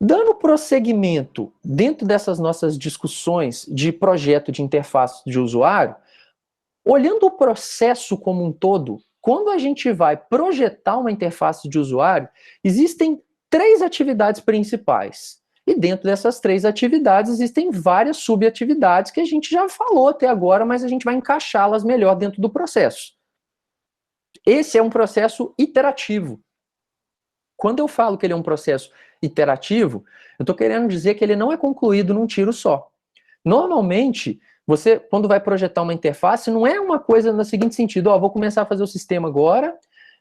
Dando prosseguimento dentro dessas nossas discussões de projeto de interface de usuário, olhando o processo como um todo, quando a gente vai projetar uma interface de usuário, existem 3 atividades principais. E dentro dessas 3 atividades existem várias subatividades que a gente já falou até agora, mas a gente vai encaixá-las melhor dentro do processo. Esse é um processo iterativo. Quando eu falo que ele é um processo iterativo, eu estou querendo dizer que ele não é concluído num tiro só. Normalmente, você, quando vai projetar uma interface, não é uma coisa no seguinte sentido, ó, vou começar a fazer o sistema agora,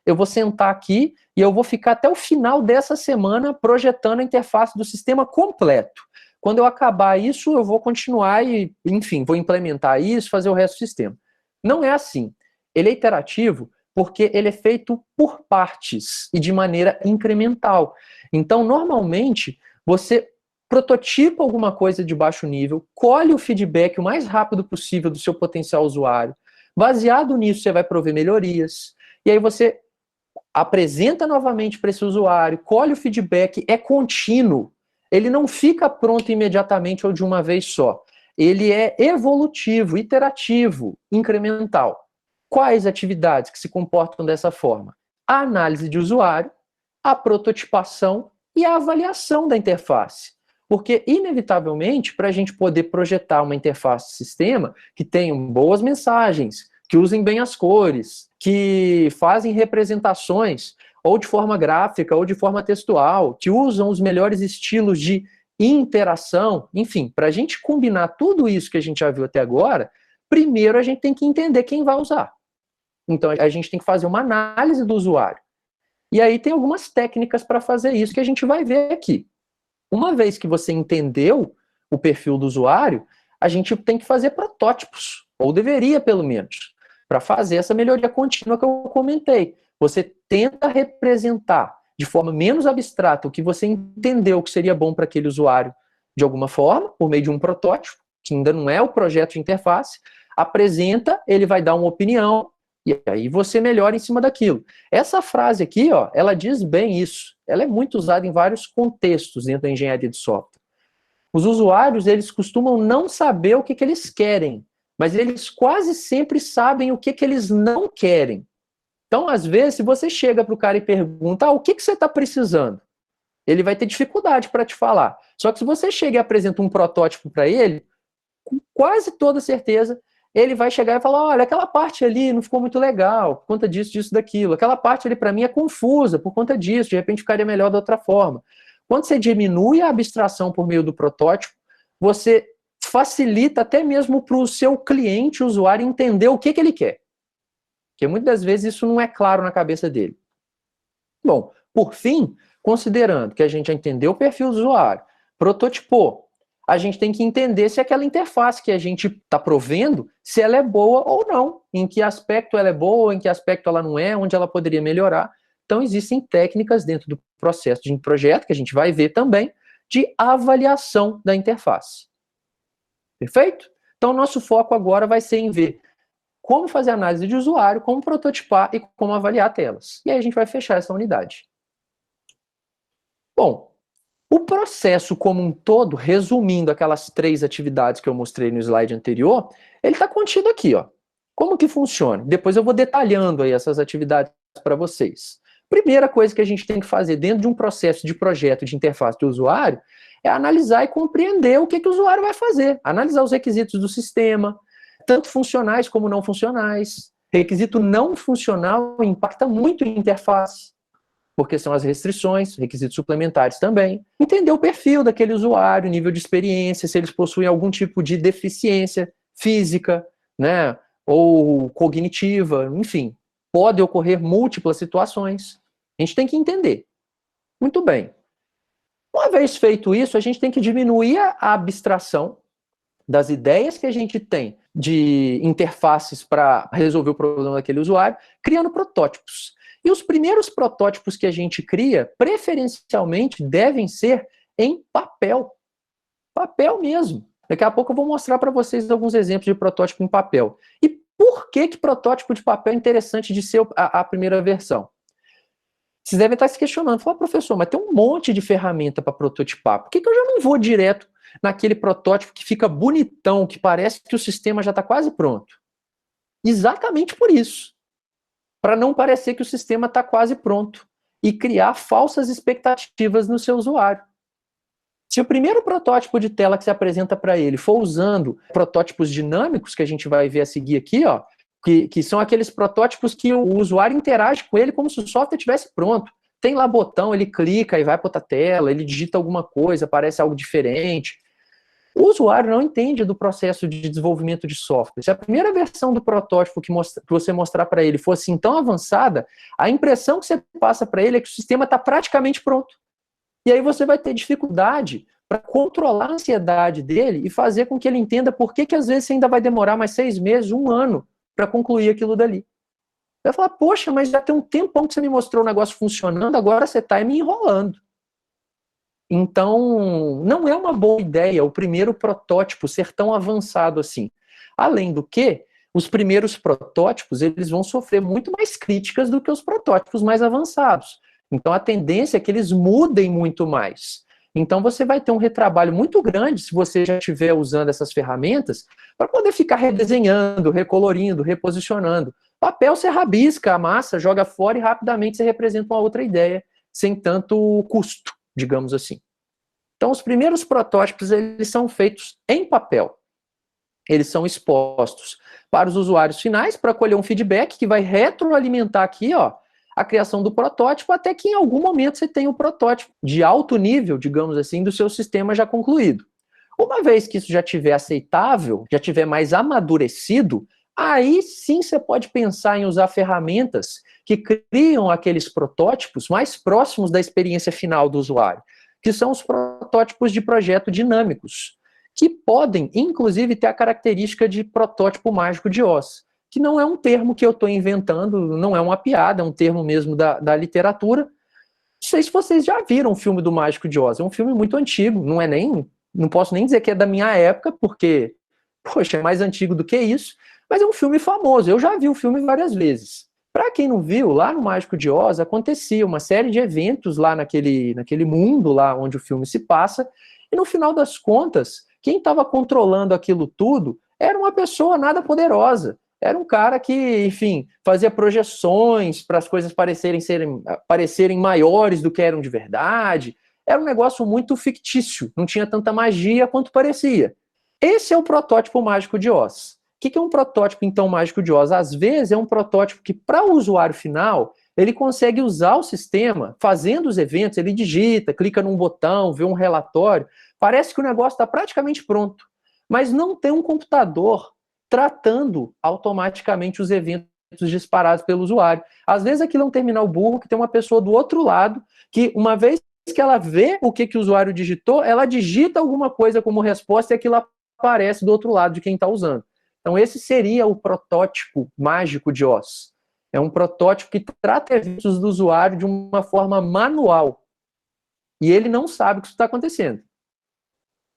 eu vou sentar aqui e eu vou ficar até o final dessa semana projetando a interface do sistema completo. Quando eu acabar isso, eu vou continuar e, enfim, vou implementar isso, fazer o resto do sistema. Não é assim. Ele é iterativo porque ele é feito por partes e de maneira incremental. Então, normalmente, você prototipa alguma coisa de baixo nível, colhe o feedback o mais rápido possível do seu potencial usuário. Baseado nisso, você vai prover melhorias. E aí você apresenta novamente para esse usuário, colhe o feedback, é contínuo. Ele não fica pronto imediatamente ou de uma vez só. Ele é evolutivo, iterativo, incremental. Quais atividades que se comportam dessa forma? A análise de usuário, a prototipação e a avaliação da interface. Porque, inevitavelmente, para a gente poder projetar uma interface sistema que tenha boas mensagens, que usem bem as cores, que fazem representações, ou de forma gráfica, ou de forma textual, que usam os melhores estilos de interação, enfim, para a gente combinar tudo isso que a gente já viu até agora, primeiro a gente tem que entender quem vai usar. Então, a gente tem que fazer uma análise do usuário. E aí tem algumas técnicas para fazer isso que a gente vai ver aqui. Uma vez que você entendeu o perfil do usuário, a gente tem que fazer protótipos, ou deveria pelo menos, para fazer essa melhoria contínua que eu comentei. Você tenta representar de forma menos abstrata o que você entendeu que seria bom para aquele usuário de alguma forma, por meio de um protótipo, que ainda não é o projeto de interface, apresenta, ele vai dar uma opinião, e aí você melhora em cima daquilo. Essa frase aqui, ó, ela diz bem isso. Ela é muito usada em vários contextos dentro da engenharia de software. Os usuários, eles costumam não saber o que eles querem, mas eles quase sempre sabem o que eles não querem. Então, às vezes, se você chega para o cara e pergunta, o que você está precisando? Ele vai ter dificuldade para te falar. Só que se você chega e apresenta um protótipo para ele, com quase toda certeza, ele vai chegar e falar, olha, aquela parte ali não ficou muito legal, por conta disso, disso, daquilo. Aquela parte ali, para mim, é confusa, por conta disso, de repente ficaria melhor de outra forma. Quando você diminui a abstração por meio do protótipo, você facilita até mesmo para o seu cliente, usuário, entender o que ele quer. Porque muitas das vezes isso não é claro na cabeça dele. Bom, por fim, considerando que a gente já entendeu o perfil do usuário, prototipou, a gente tem que entender se aquela interface que a gente está provendo, se ela é boa ou não, em que aspecto ela é boa, em que aspecto ela não é, onde ela poderia melhorar. Então, existem técnicas dentro do processo de projeto, que a gente vai ver também, de avaliação da interface. Perfeito? Então, nosso foco agora vai ser em ver como fazer análise de usuário, como prototipar e como avaliar telas. E aí a gente vai fechar essa unidade. Bom, o processo como um todo, resumindo aquelas 3 atividades que eu mostrei no slide anterior, ele está contido aqui, ó. Como que funciona? Depois eu vou detalhando aí essas atividades para vocês. Primeira coisa que a gente tem que fazer dentro de um processo de projeto de interface de usuário é analisar e compreender o que o usuário vai fazer. Analisar os requisitos do sistema, tanto funcionais como não funcionais. Requisito não funcional impacta muito a interface, porque são as restrições, requisitos suplementares também. Entender o perfil daquele usuário, nível de experiência, se eles possuem algum tipo de deficiência física, né, ou cognitiva, enfim. Pode ocorrer múltiplas situações. A gente tem que entender. Muito bem. Uma vez feito isso, a gente tem que diminuir a abstração das ideias que a gente tem de interfaces para resolver o problema daquele usuário, criando protótipos. E os primeiros protótipos que a gente cria, preferencialmente, devem ser em papel. Papel mesmo. Daqui a pouco eu vou mostrar para vocês alguns exemplos de protótipo em papel. E por que protótipo de papel é interessante de ser a primeira versão? Vocês devem estar se questionando, falar, professor, mas tem um monte de ferramenta para prototipar, por que eu já não vou direto naquele protótipo que fica bonitão, que parece que o sistema já está quase pronto? Exatamente por isso, para não parecer que o sistema está quase pronto e criar falsas expectativas no seu usuário. Se o primeiro protótipo de tela que se apresenta para ele for usando protótipos dinâmicos, que a gente vai ver a seguir aqui, ó, que são aqueles protótipos que o usuário interage com ele como se o software estivesse pronto. Tem lá botão, ele clica e vai para outra tela, ele digita alguma coisa, aparece algo diferente. O usuário não entende do processo de desenvolvimento de software. Se a primeira versão do protótipo que você mostrar para ele fosse assim tão avançada, a impressão que você passa para ele é que o sistema está praticamente pronto. E aí você vai ter dificuldade para controlar a ansiedade dele e fazer com que ele entenda por que às vezes você ainda vai demorar mais 6 meses, 1 ano para concluir aquilo dali. Você vai falar, poxa, mas já tem um tempão que você me mostrou o negócio funcionando, agora você está me enrolando. Então, não é uma boa ideia o primeiro protótipo ser tão avançado assim. Além do que, os primeiros protótipos eles vão sofrer muito mais críticas do que os protótipos mais avançados. Então, a tendência é que eles mudem muito mais. Então, você vai ter um retrabalho muito grande se você já estiver usando essas ferramentas para poder ficar redesenhando, recolorindo, reposicionando. Papel você rabisca, amassa, joga fora e rapidamente você representa uma outra ideia, sem tanto custo, digamos assim. Então, os primeiros protótipos eles são feitos em papel. Eles são expostos para os usuários finais para colher um feedback que vai retroalimentar aqui, ó, a criação do protótipo, até que em algum momento você tenha um protótipo de alto nível, digamos assim, do seu sistema já concluído. Uma vez que isso já estiver aceitável, já estiver mais amadurecido, aí sim você pode pensar em usar ferramentas que criam aqueles protótipos mais próximos da experiência final do usuário, que são os protótipos de projeto dinâmicos, que podem, inclusive, ter a característica de protótipo mágico de Oz, que não é um termo que eu estou inventando, não é uma piada, é um termo mesmo da literatura. Não sei se vocês já viram o filme do Mágico de Oz, é um filme muito antigo, não posso nem dizer que é da minha época, porque, poxa, é mais antigo do que isso, mas é um filme famoso, eu já vi o filme várias vezes. Para quem não viu, lá no Mágico de Oz acontecia uma série de eventos lá naquele mundo lá onde o filme se passa, e no final das contas, quem estava controlando aquilo tudo era uma pessoa nada poderosa. Era um cara que, enfim, fazia projeções para as coisas parecerem maiores do que eram de verdade. Era um negócio muito fictício, não tinha tanta magia quanto parecia. Esse é o protótipo mágico de Oz. O que é um protótipo, então, mágico de Oz? Às vezes é um protótipo que, para o usuário final, ele consegue usar o sistema, fazendo os eventos, ele digita, clica num botão, vê um relatório, parece que o negócio está praticamente pronto, mas não tem um computador tratando automaticamente os eventos disparados pelo usuário. Às vezes aquilo é um terminal burro que tem uma pessoa do outro lado, que uma vez que ela vê o que o usuário digitou, ela digita alguma coisa como resposta e aquilo aparece do outro lado de quem está usando. Então esse seria o protótipo mágico de Oz. É um protótipo que trata eventos do usuário de uma forma manual. E ele não sabe o que está acontecendo.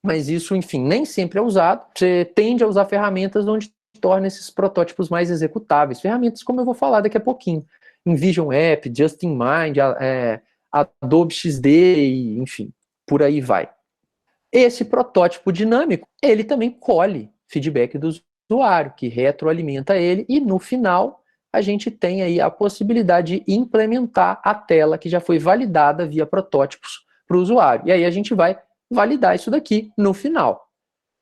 Mas isso, enfim, nem sempre é usado. Você tende a usar ferramentas onde torna esses protótipos mais executáveis. Ferramentas como eu vou falar daqui a pouquinho. InVision App, Just in Mind, Adobe XD, enfim, por aí vai. Esse protótipo dinâmico, ele também colhe feedback do usuário, que retroalimenta ele, e no final a gente tem aí a possibilidade de implementar a tela que já foi validada via protótipos para o usuário. E aí a gente vai validar isso daqui no final,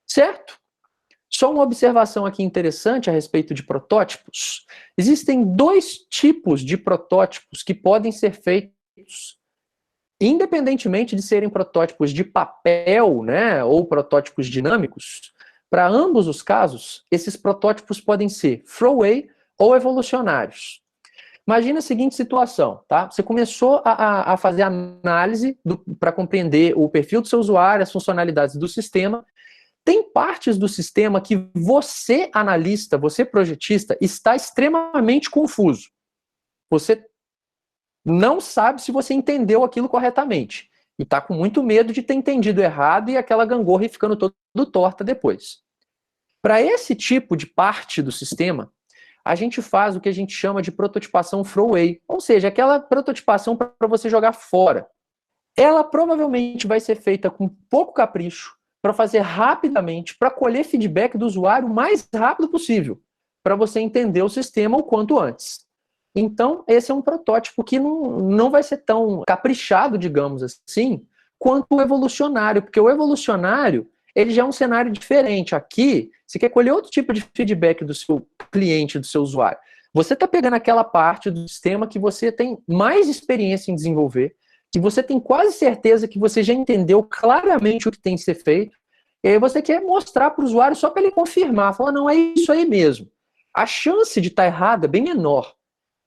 certo? Só uma observação aqui interessante a respeito de protótipos. Existem 2 tipos de protótipos que podem ser feitos independentemente de serem protótipos de papel, né, ou protótipos dinâmicos. Para ambos os casos, esses protótipos podem ser throwaway ou evolucionários. Imagina a seguinte situação, tá? Você começou a fazer análise para compreender o perfil do seu usuário, as funcionalidades do sistema. Tem partes do sistema que você, analista, você, projetista, está extremamente confuso. Você não sabe se você entendeu aquilo corretamente. E está com muito medo de ter entendido errado e aquela gangorra ficando toda torta depois. Para esse tipo de parte do sistema, a gente faz o que a gente chama de prototipação throwaway, ou seja, aquela prototipação para você jogar fora. Ela provavelmente vai ser feita com pouco capricho, para fazer rapidamente, para colher feedback do usuário o mais rápido possível, para você entender o sistema o quanto antes. Então, esse é um protótipo que não vai ser tão caprichado, digamos assim, quanto o evolucionário, porque o evolucionário, ele já é um cenário diferente. Aqui, você quer colher outro tipo de feedback do seu cliente, do seu usuário. Você está pegando aquela parte do sistema que você tem mais experiência em desenvolver, que você tem quase certeza que você já entendeu claramente o que tem que ser feito, e aí você quer mostrar para o usuário só para ele confirmar, falar, não, é isso aí mesmo. A chance de estar errado é bem menor.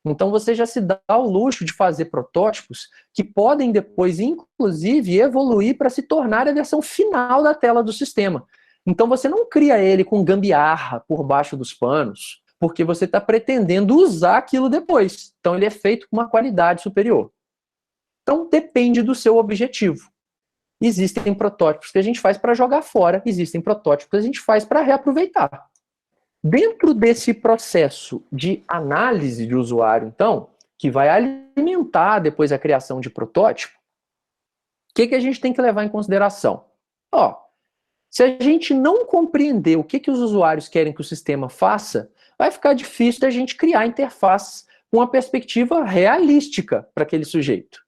Então você já se dá o luxo de fazer protótipos que podem depois, inclusive, evoluir para se tornar a versão final da tela do sistema. Então você não cria ele com gambiarra por baixo dos panos, porque você está pretendendo usar aquilo depois. Então ele é feito com uma qualidade superior. Então depende do seu objetivo. Existem protótipos que a gente faz para jogar fora, existem protótipos que a gente faz para reaproveitar. Dentro desse processo de análise de usuário, então, que vai alimentar depois a criação de protótipo, o que a gente tem que levar em consideração? Se a gente não compreender o que os usuários querem que o sistema faça, vai ficar difícil da gente criar interfaces com uma perspectiva realística para aquele sujeito.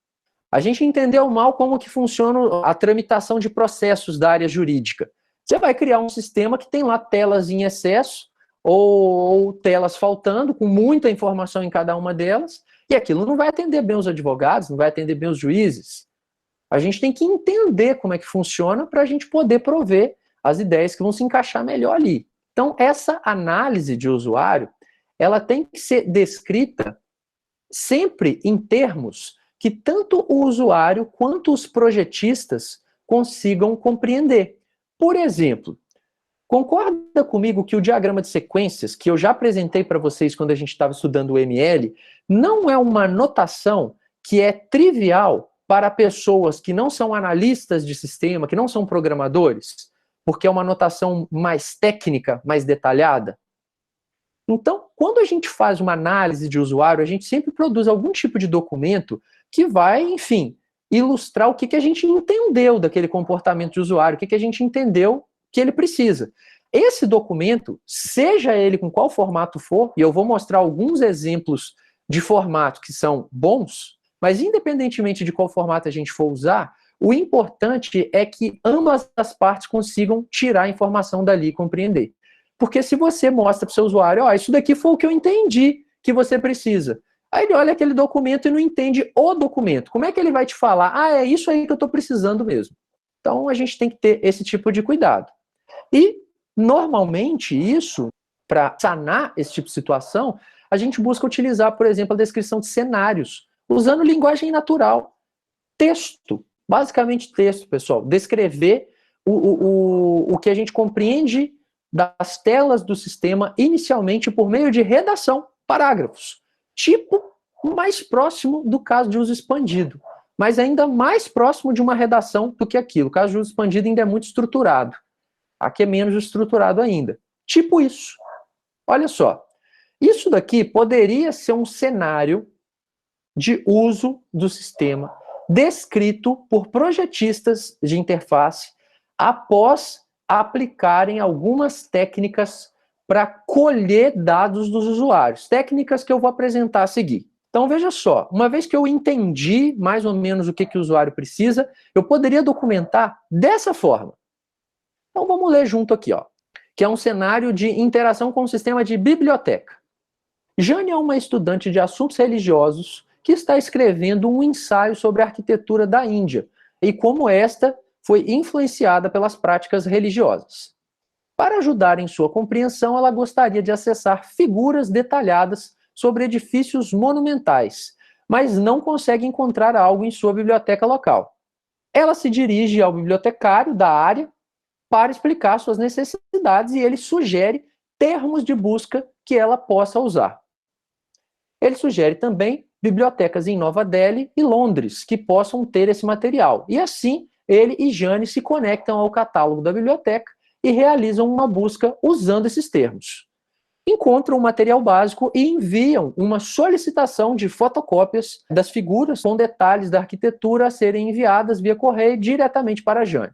A gente entendeu mal como que funciona a tramitação de processos da área jurídica. Você vai criar um sistema que tem lá telas em excesso, ou telas faltando, com muita informação em cada uma delas, e aquilo não vai atender bem os advogados, não vai atender bem os juízes. A gente tem que entender como é que funciona para a gente poder prover as ideias que vão se encaixar melhor ali. Então, essa análise de usuário, ela tem que ser descrita sempre em termos que tanto o usuário quanto os projetistas consigam compreender. Por exemplo, concorda comigo que o diagrama de sequências, que eu já apresentei para vocês quando a gente estava estudando o ML, não é uma notação que é trivial para pessoas que não são analistas de sistema, que não são programadores, porque é uma notação mais técnica, mais detalhada? Então, quando a gente faz uma análise de usuário, a gente sempre produz algum tipo de documento que vai, enfim, ilustrar o que a gente entendeu daquele comportamento de usuário, o que a gente entendeu que ele precisa. Esse documento, seja ele com qual formato for, e eu vou mostrar alguns exemplos de formato que são bons, mas independentemente de qual formato a gente for usar, o importante é que ambas as partes consigam tirar a informação dali e compreender. Porque se você mostra para o seu usuário, isso daqui foi o que eu entendi que você precisa. Aí ele olha aquele documento e não entende o documento. Como é que ele vai te falar? É isso aí que eu estou precisando mesmo. Então a gente tem que ter esse tipo de cuidado. E, normalmente, isso, para sanar esse tipo de situação, a gente busca utilizar, por exemplo, a descrição de cenários, usando linguagem natural. Texto, basicamente texto, pessoal. Descrever o que a gente compreende das telas do sistema inicialmente por meio de redação, parágrafos. Tipo mais próximo do caso de uso expandido, mas ainda mais próximo de uma redação do que aquilo. O caso de uso expandido ainda é muito estruturado. Aqui é menos estruturado ainda. Tipo isso. Olha só. Isso daqui poderia ser um cenário de uso do sistema descrito por projetistas de interface após aplicarem algumas técnicas para colher dados dos usuários. Técnicas que eu vou apresentar a seguir. Então, veja só. Uma vez que eu entendi mais ou menos o que o usuário precisa, eu poderia documentar dessa forma. Então vamos ler junto aqui, que é um cenário de interação com o sistema de biblioteca. Jane é uma estudante de assuntos religiosos que está escrevendo um ensaio sobre a arquitetura da Índia e como esta foi influenciada pelas práticas religiosas. Para ajudar em sua compreensão, ela gostaria de acessar figuras detalhadas sobre edifícios monumentais, mas não consegue encontrar algo em sua biblioteca local. Ela se dirige ao bibliotecário da área para explicar suas necessidades e ele sugere termos de busca que ela possa usar. Ele sugere também bibliotecas em Nova Delhi e Londres que possam ter esse material. E assim, ele e Jane se conectam ao catálogo da biblioteca e realizam uma busca usando esses termos. encontram o material básico e enviam uma solicitação de fotocópias das figuras com detalhes da arquitetura a serem enviadas via correio diretamente para a Jane.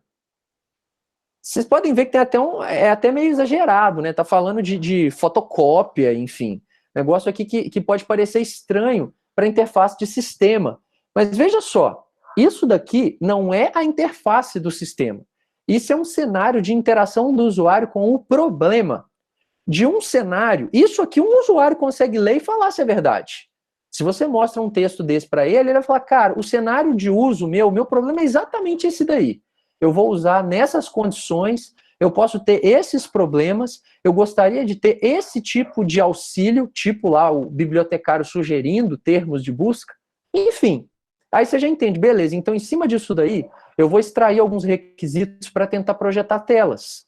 Vocês podem ver que tem até é até meio exagerado, né? Tá falando de fotocópia, enfim. Negócio aqui que pode parecer estranho para a interface de sistema. Mas veja só, isso daqui não é a interface do sistema. Isso é um cenário de interação do usuário com o problema. De um cenário, isso aqui um usuário consegue ler e falar se é verdade. Se você mostra um texto desse para ele, ele vai falar, cara, o cenário de uso meu problema é exatamente esse daí. Eu vou usar nessas condições, eu posso ter esses problemas, eu gostaria de ter esse tipo de auxílio, tipo lá o bibliotecário sugerindo termos de busca, enfim. Aí você já entende, beleza, então em cima disso daí, eu vou extrair alguns requisitos para tentar projetar telas.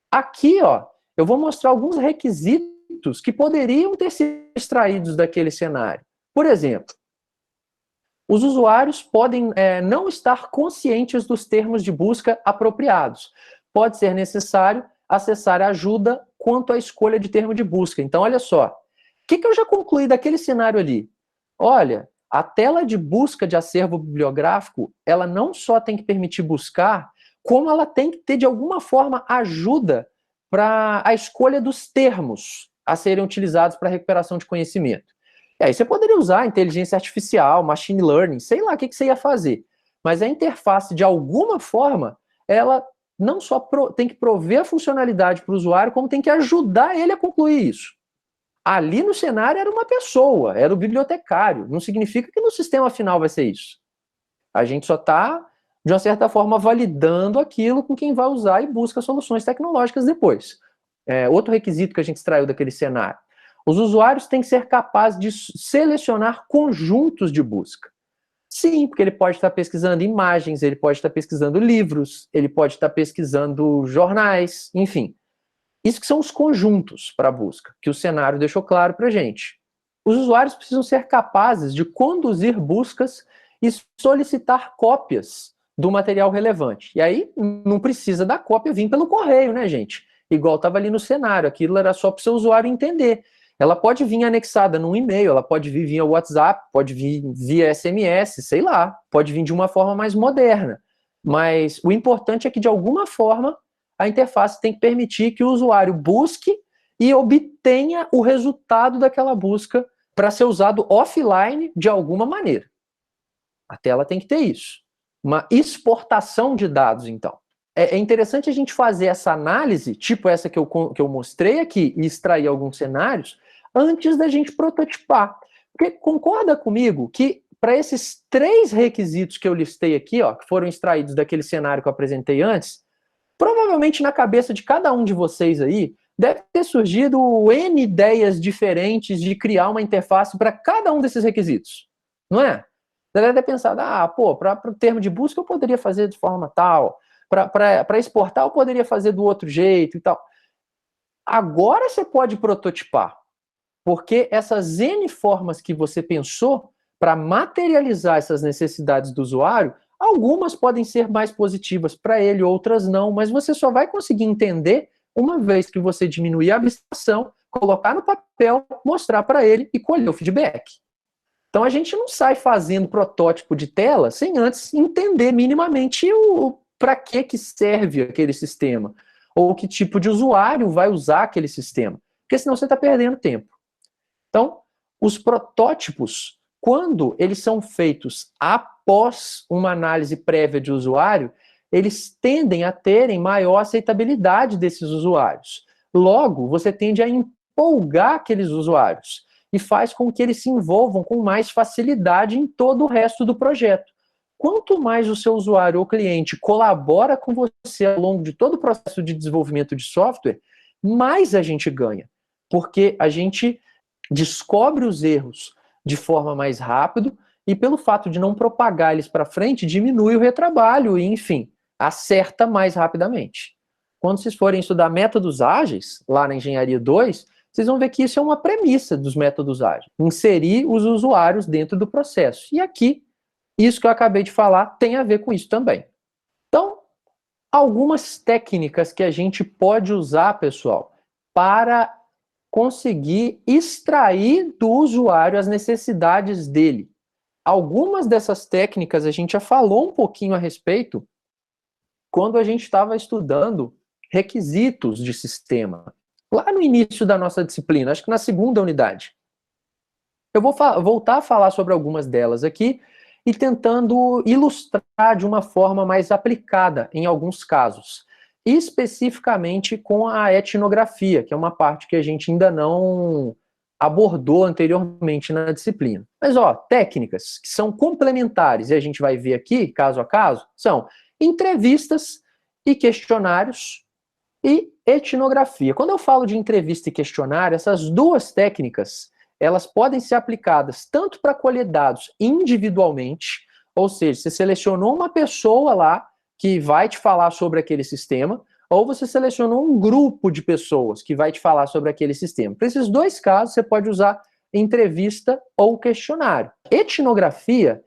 Aqui, ó, eu vou mostrar alguns requisitos que poderiam ter sido extraídos daquele cenário. Por exemplo, os usuários podem não estar conscientes dos termos de busca apropriados. Pode ser necessário acessar ajuda quanto à escolha de termo de busca. Então, olha só, o que eu já concluí daquele cenário ali? Olha, a tela de busca de acervo bibliográfico, ela não só tem que permitir buscar, como ela tem que ter, de alguma forma, ajuda para a escolha dos termos a serem utilizados para recuperação de conhecimento. E aí você poderia usar inteligência artificial, machine learning, sei lá o que você ia fazer. Mas a interface, de alguma forma, ela não só tem que prover a funcionalidade para o usuário, como tem que ajudar ele a concluir isso. Ali no cenário era uma pessoa, era o bibliotecário. Não significa que no sistema final vai ser isso. A gente só está, de uma certa forma, validando aquilo com quem vai usar e busca soluções tecnológicas depois. Outro requisito que a gente extraiu daquele cenário. Os usuários têm que ser capazes de selecionar conjuntos de busca. Sim, porque ele pode estar pesquisando imagens, ele pode estar pesquisando livros, ele pode estar pesquisando jornais, enfim. Isso que são os conjuntos para busca, que o cenário deixou claro para a gente. Os usuários precisam ser capazes de conduzir buscas e solicitar cópias do material relevante. E aí não precisa da cópia vir pelo correio, né, gente? Igual estava ali no cenário, aquilo era só para o seu usuário entender. Ela pode vir anexada num e-mail, ela pode vir via WhatsApp, pode vir via SMS, sei lá, pode vir de uma forma mais moderna. Mas o importante é que, de alguma forma, a interface tem que permitir que o usuário busque e obtenha o resultado daquela busca para ser usado offline de alguma maneira. A tela tem que ter isso. Uma exportação de dados, então. É interessante a gente fazer essa análise, tipo essa que eu mostrei aqui, e extrair alguns cenários, antes da gente prototipar. Porque concorda comigo que para esses 3 requisitos que eu listei aqui, ó, que foram extraídos daquele cenário que eu apresentei antes, provavelmente na cabeça de cada um de vocês aí, deve ter surgido N ideias diferentes de criar uma interface para cada um desses requisitos. Não é? Você deve ter pensado, para o termo de busca eu poderia fazer de forma tal, para exportar eu poderia fazer do outro jeito e tal. Agora você pode prototipar, porque essas N formas que você pensou para materializar essas necessidades do usuário, algumas podem ser mais positivas para ele, outras não, mas você só vai conseguir entender uma vez que você diminuir a abstração, colocar no papel, mostrar para ele e colher o feedback. Então a gente não sai fazendo protótipo de tela sem antes entender minimamente para que serve aquele sistema, ou que tipo de usuário vai usar aquele sistema, porque senão você está perdendo tempo. Então, os protótipos, quando eles são feitos após uma análise prévia de usuário, eles tendem a terem maior aceitabilidade desses usuários. Logo, você tende a empolgar aqueles usuários e faz com que eles se envolvam com mais facilidade em todo o resto do projeto. Quanto mais o seu usuário ou cliente colabora com você ao longo de todo o processo de desenvolvimento de software, mais a gente ganha, porque a gente descobre os erros de forma mais rápido e, pelo fato de não propagar eles para frente, diminui o retrabalho e, enfim, acerta mais rapidamente. Quando vocês forem estudar métodos ágeis, lá na Engenharia 2, vocês vão ver que isso é uma premissa dos métodos ágeis. Inserir os usuários dentro do processo. E aqui, isso que eu acabei de falar tem a ver com isso também. Então, algumas técnicas que a gente pode usar, pessoal, para conseguir extrair do usuário as necessidades dele. Algumas dessas técnicas a gente já falou um pouquinho a respeito quando a gente estava estudando requisitos de sistema, lá no início da nossa disciplina, acho que na segunda unidade. Eu vou voltar a falar sobre algumas delas aqui e tentando ilustrar de uma forma mais aplicada em alguns casos, especificamente com a etnografia, que é uma parte que a gente ainda não abordou anteriormente na disciplina. Mas, ó, técnicas que são complementares, e a gente vai ver aqui, caso a caso, são entrevistas e questionários e etnografia. Quando eu falo de entrevista e questionário, essas duas técnicas, elas podem ser aplicadas tanto para colher dados individualmente, ou seja, você selecionou uma pessoa lá que vai te falar sobre aquele sistema, ou você selecionou um grupo de pessoas que vai te falar sobre aquele sistema. Para esses dois casos, você pode usar entrevista ou questionário. Etnografia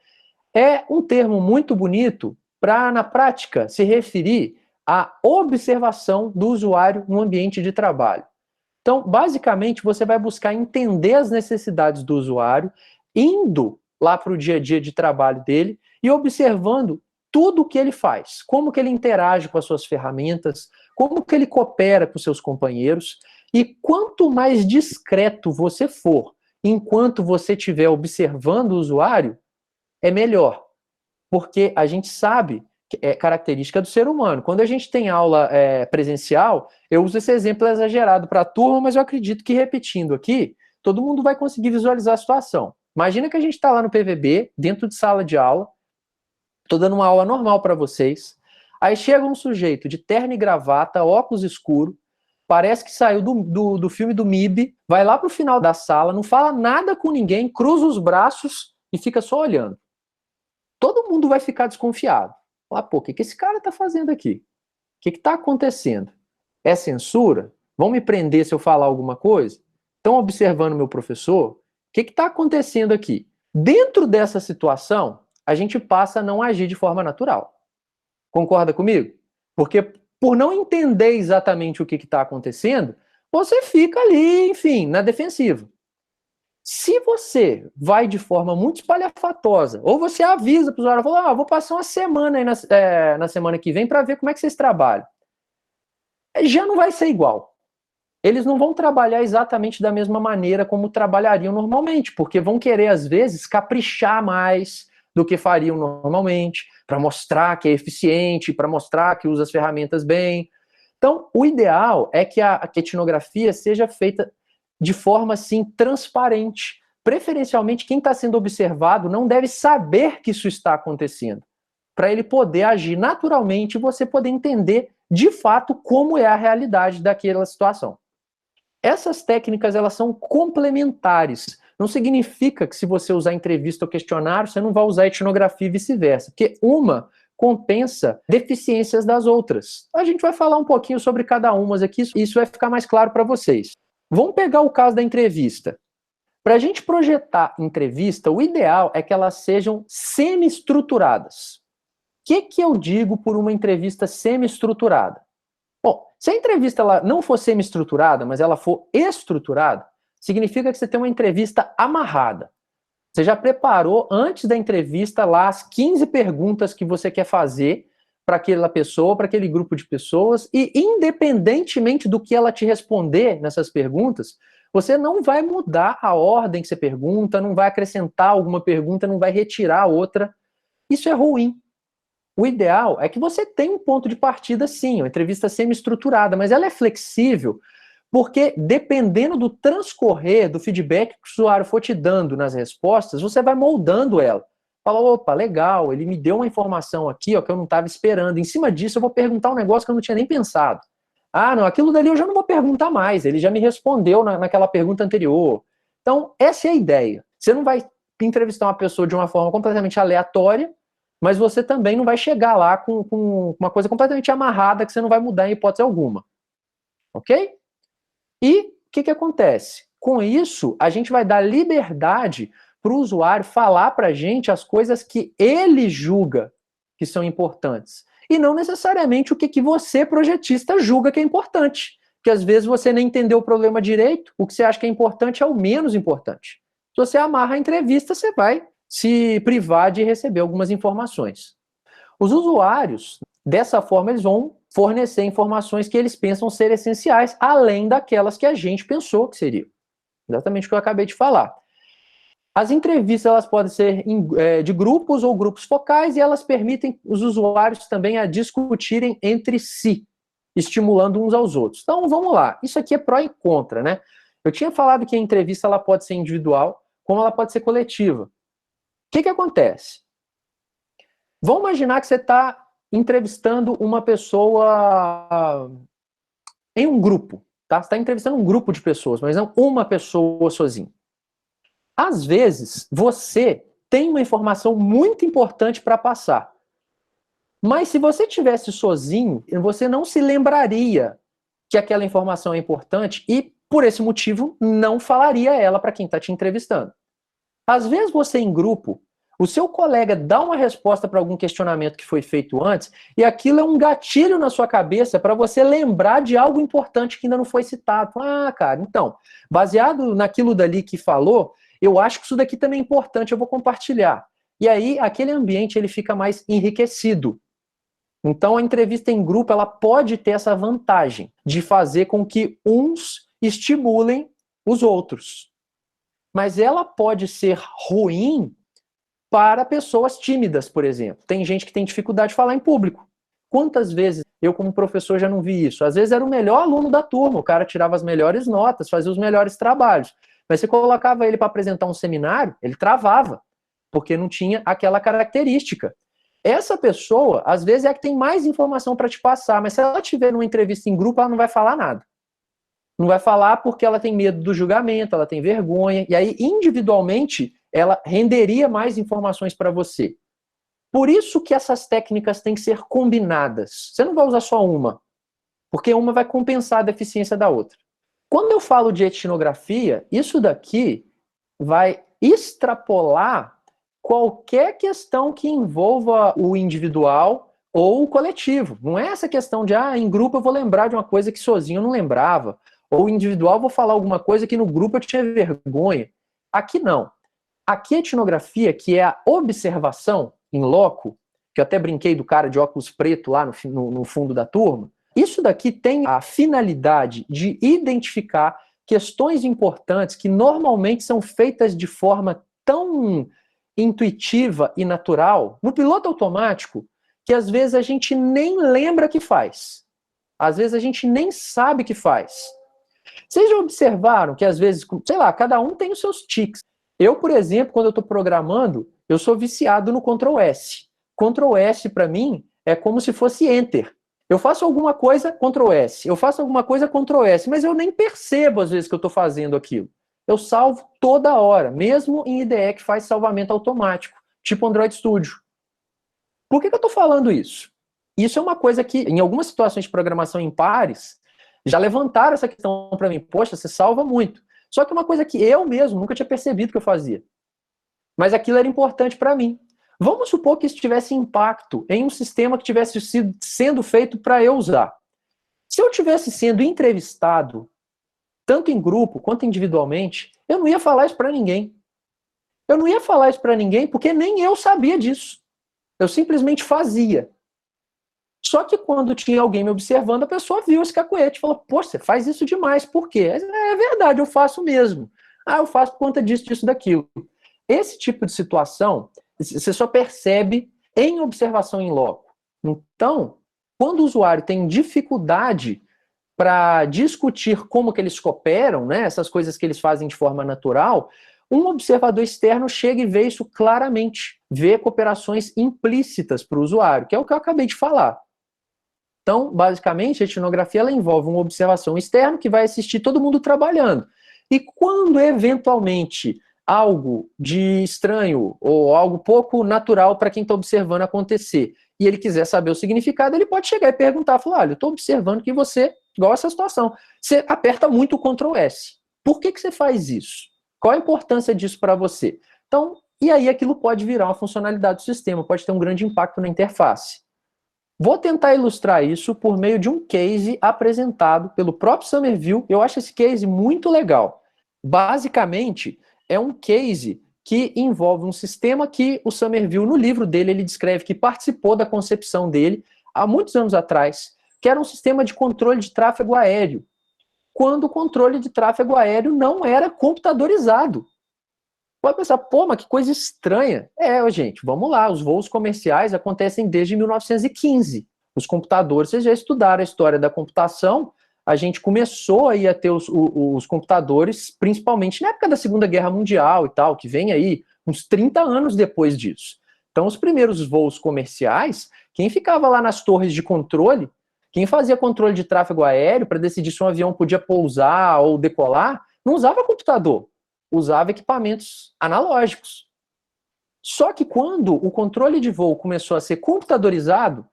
é um termo muito bonito para, na prática, se referir à observação do usuário no ambiente de trabalho. Então, basicamente, você vai buscar entender as necessidades do usuário, indo lá para o dia a dia de trabalho dele e observando tudo o que ele faz, como que ele interage com as suas ferramentas, como que ele coopera com seus companheiros, e quanto mais discreto você for, enquanto você estiver observando o usuário, é melhor, porque a gente sabe que é característica do ser humano. Quando a gente tem aula presencial, eu uso esse exemplo exagerado para a turma, mas eu acredito que repetindo aqui, todo mundo vai conseguir visualizar a situação. Imagina que a gente está lá no PVB, dentro de sala de aula, estou dando uma aula normal para vocês, aí chega um sujeito de terno e gravata, óculos escuro, parece que saiu do filme do MIB, vai lá para o final da sala, não fala nada com ninguém, cruza os braços e fica só olhando. Todo mundo vai ficar desconfiado. Falar, pô, o que esse cara está fazendo aqui? O que está acontecendo? É censura? Vão me prender se eu falar alguma coisa? Estão observando meu professor? O que está acontecendo aqui? Dentro dessa situação, a gente passa a não agir de forma natural. Concorda comigo? Porque por não entender exatamente o que está acontecendo, você fica ali, enfim, na defensiva. Se você vai de forma muito espalhafatosa, ou você avisa para o usuário, fala, vou passar uma semana aí na semana que vem para ver como é que vocês trabalham. Já não vai ser igual. Eles não vão trabalhar exatamente da mesma maneira como trabalhariam normalmente, porque vão querer, às vezes, caprichar mais do que fariam normalmente, para mostrar que é eficiente, para mostrar que usa as ferramentas bem. Então, o ideal é que a etnografia seja feita de forma, assim, transparente. Preferencialmente, quem está sendo observado não deve saber que isso está acontecendo, para ele poder agir naturalmente e você poder entender, de fato, como é a realidade daquela situação. Essas técnicas, elas são complementares. Não significa que se você usar entrevista ou questionário, você não vai usar etnografia e vice-versa, porque uma compensa deficiências das outras. A gente vai falar um pouquinho sobre cada uma aqui, isso vai ficar mais claro para vocês. Vamos pegar o caso da entrevista. Para a gente projetar entrevista, o ideal é que elas sejam semi-estruturadas. O que eu digo por uma entrevista semi-estruturada? Bom, se a entrevista ela não for semi-estruturada, mas ela for estruturada, significa que você tem uma entrevista amarrada. Você já preparou antes da entrevista lá as 15 perguntas que você quer fazer para aquela pessoa, para aquele grupo de pessoas, e independentemente do que ela te responder nessas perguntas, você não vai mudar a ordem que você pergunta, não vai acrescentar alguma pergunta, não vai retirar outra. Isso é ruim. O ideal é que você tenha um ponto de partida, sim, uma entrevista semi-estruturada, mas ela é flexível, porque dependendo do transcorrer, do feedback que o usuário for te dando nas respostas, você vai moldando ela. Fala, opa, legal, ele me deu uma informação aqui ó, que eu não estava esperando. Em cima disso, eu vou perguntar um negócio que eu não tinha nem pensado. Ah, não, aquilo dali eu já não vou perguntar mais, ele já me respondeu naquela pergunta anterior. Então, essa é a ideia. Você não vai entrevistar uma pessoa de uma forma completamente aleatória, mas você também não vai chegar lá com uma coisa completamente amarrada que você não vai mudar em hipótese alguma. Ok? E o que acontece? Com isso, a gente vai dar liberdade para o usuário falar para a gente as coisas que ele julga que são importantes. E não necessariamente o que você, projetista, julga que é importante. Porque às vezes você nem entendeu o problema direito, o que você acha que é importante é o menos importante. Se você amarra a entrevista, você vai se privar de receber algumas informações. Os usuários, dessa forma, eles vão fornecer informações que eles pensam ser essenciais, além daquelas que a gente pensou que seriam. Exatamente o que eu acabei de falar. As entrevistas elas podem ser de grupos ou grupos focais e elas permitem os usuários também a discutirem entre si, estimulando uns aos outros. Então, vamos lá. Isso aqui é pró e contra, né? Eu tinha falado que a entrevista ela pode ser individual, como ela pode ser coletiva. O que acontece? Vamos imaginar que você está entrevistando uma pessoa em um grupo, tá? Você está entrevistando um grupo de pessoas, mas não uma pessoa sozinha. Às vezes, você tem uma informação muito importante para passar. Mas se você tivesse sozinho, você não se lembraria que aquela informação é importante e, por esse motivo, não falaria ela para quem está te entrevistando. Às vezes, você em grupo, o seu colega dá uma resposta para algum questionamento que foi feito antes e aquilo é um gatilho na sua cabeça para você lembrar de algo importante que ainda não foi citado. Ah, cara, então, baseado naquilo dali que falou, eu acho que isso daqui também é importante, eu vou compartilhar. E aí, aquele ambiente ele fica mais enriquecido. Então, a entrevista em grupo ela pode ter essa vantagem de fazer com que uns estimulem os outros. Mas ela pode ser ruim para pessoas tímidas, por exemplo. Tem gente que tem dificuldade de falar em público. Quantas vezes eu, como professor, já não vi isso? Às vezes era o melhor aluno da turma, o cara tirava as melhores notas, fazia os melhores trabalhos. Mas você colocava ele para apresentar um seminário, ele travava, porque não tinha aquela característica. Essa pessoa, às vezes, é a que tem mais informação para te passar, mas se ela tiver numa entrevista em grupo, ela não vai falar nada. Não vai falar porque ela tem medo do julgamento, ela tem vergonha, e aí, individualmente, ela renderia mais informações para você. Por isso que essas técnicas têm que ser combinadas. Você não vai usar só uma, porque uma vai compensar a deficiência da outra. Quando eu falo de etnografia, isso daqui vai extrapolar qualquer questão que envolva o individual ou o coletivo. Não é essa questão de, em grupo eu vou lembrar de uma coisa que sozinho eu não lembrava, ou individual eu vou falar alguma coisa que no grupo eu tinha vergonha. Aqui não. Aqui a etnografia, que é a observação em loco, que eu até brinquei do cara de óculos preto lá no fundo da turma, isso daqui tem a finalidade de identificar questões importantes que normalmente são feitas de forma tão intuitiva e natural, no piloto automático, que às vezes a gente nem lembra que faz. Às vezes a gente nem sabe que faz. Vocês já observaram que às vezes, sei lá, cada um tem os seus tiques. Eu, por exemplo, quando eu estou programando, eu sou viciado no Ctrl S. Ctrl S, para mim, é como se fosse Enter. Eu faço alguma coisa, Ctrl S. Eu faço alguma coisa, Ctrl S. Mas eu nem percebo, às vezes, que eu estou fazendo aquilo. Eu salvo toda hora, mesmo em IDE que faz salvamento automático, tipo Android Studio. Por que eu estou falando isso? Isso é uma coisa que, em algumas situações de programação em pares, já levantaram essa questão para mim. Poxa, você salva muito. Só que é uma coisa que eu mesmo nunca tinha percebido que eu fazia. Mas aquilo era importante para mim. Vamos supor que isso tivesse impacto em um sistema que tivesse sendo feito para eu usar. Se eu tivesse sendo entrevistado, tanto em grupo quanto individualmente, eu não ia falar isso para ninguém. Eu não ia falar isso para ninguém porque nem eu sabia disso. Eu simplesmente fazia. Só que quando tinha alguém me observando, a pessoa viu esse cacuete e falou, poxa, você faz isso demais, por quê? É verdade, eu faço mesmo. Eu faço por conta disso, disso, daquilo. Esse tipo de situação, você só percebe em observação em loco. Então, quando o usuário tem dificuldade para discutir como que eles cooperam, né, essas coisas que eles fazem de forma natural, um observador externo chega e vê isso claramente, vê cooperações implícitas para o usuário, que é o que eu acabei de falar. Então, basicamente, a etnografia ela envolve uma observação externa que vai assistir todo mundo trabalhando. E quando, eventualmente, algo de estranho ou algo pouco natural para quem está observando acontecer, e ele quiser saber o significado, ele pode chegar e perguntar, falar, olha, eu estou observando que você, igual essa situação, você aperta muito o Ctrl S. Por que você faz isso? Qual a importância disso para você? Então, e aí aquilo pode virar uma funcionalidade do sistema, pode ter um grande impacto na interface. Vou tentar ilustrar isso por meio de um case apresentado pelo próprio Somerville. Eu acho esse case muito legal. Basicamente, é um case que envolve um sistema que o Somerville, no livro dele, ele descreve que participou da concepção dele há muitos anos atrás, que era um sistema de controle de tráfego aéreo, quando o controle de tráfego aéreo não era computadorizado. Pode pensar, pô, mas que coisa estranha. Gente, vamos lá, os voos comerciais acontecem desde 1915. Os computadores, vocês já estudaram a história da computação, a gente começou aí a ter os computadores, principalmente na época da Segunda Guerra Mundial e tal, que vem aí uns 30 anos depois disso. Então, os primeiros voos comerciais, quem ficava lá nas torres de controle, quem fazia controle de tráfego aéreo para decidir se um avião podia pousar ou decolar, não usava computador, usava equipamentos analógicos. Só que quando o controle de voo começou a ser computadorizado,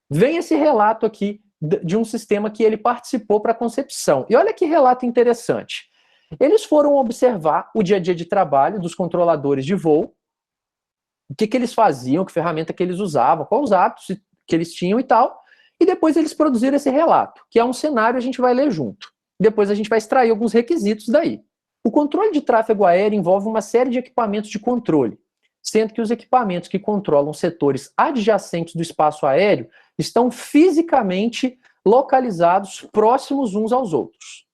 vem esse relato aqui de um sistema que ele participou para a concepção. E olha que relato interessante. Eles foram observar o dia a dia de trabalho dos controladores de voo, o que eles faziam, que ferramenta que eles usavam, quais os hábitos que eles tinham e tal, e depois eles produziram esse relato, que é um cenário, a gente vai ler junto. Depois a gente vai extrair alguns requisitos daí. O controle de tráfego aéreo envolve uma série de equipamentos de controle, sendo que os equipamentos que controlam setores adjacentes do espaço aéreo estão fisicamente localizados próximos uns aos outros.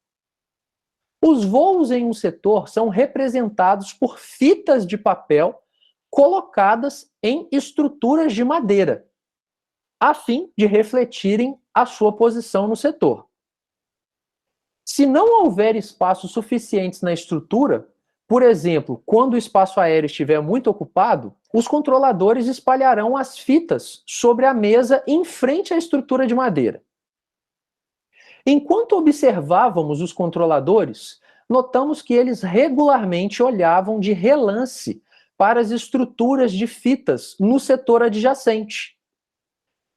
Os voos em um setor são representados por fitas de papel colocadas em estruturas de madeira, a fim de refletirem a sua posição no setor. Se não houver espaços suficientes na estrutura, por exemplo, quando o espaço aéreo estiver muito ocupado, os controladores espalharão as fitas sobre a mesa em frente à estrutura de madeira. Enquanto observávamos os controladores, notamos que eles regularmente olhavam de relance para as estruturas de fitas no setor adjacente.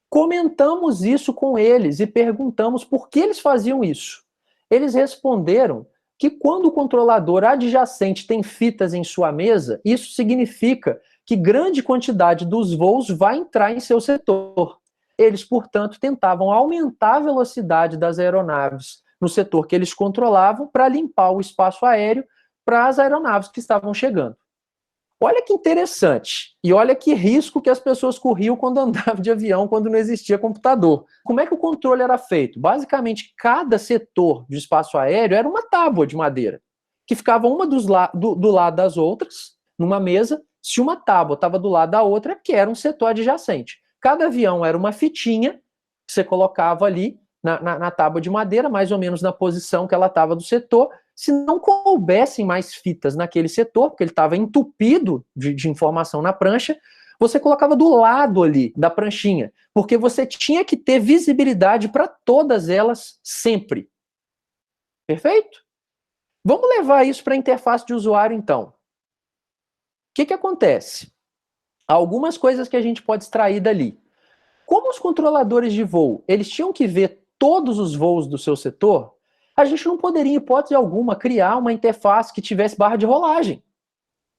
Comentamos isso com eles e perguntamos por que eles faziam isso. Eles responderam que quando o controlador adjacente tem fitas em sua mesa, isso significa que grande quantidade dos voos vai entrar em seu setor. Eles, portanto, tentavam aumentar a velocidade das aeronaves no setor que eles controlavam para limpar o espaço aéreo para as aeronaves que estavam chegando. Olha que interessante. E olha que risco que as pessoas corriam quando andavam de avião, quando não existia computador. Como é que o controle era feito? Basicamente, cada setor de espaço aéreo era uma tábua de madeira, que ficava uma do lado das outras, numa mesa. Se uma tábua estava do lado da outra, é porque era um setor adjacente. Cada avião era uma fitinha que você colocava ali na tábua de madeira, mais ou menos na posição que ela estava do setor. Se não coubessem mais fitas naquele setor, porque ele estava entupido de informação na prancha, você colocava do lado ali da pranchinha, porque você tinha que ter visibilidade para todas elas sempre. Perfeito? Vamos levar isso para a interface de usuário, então. O que acontece? Algumas coisas que a gente pode extrair dali. Como os controladores de voo, eles tinham que ver todos os voos do seu setor, a gente não poderia, em hipótese alguma, criar uma interface que tivesse barra de rolagem.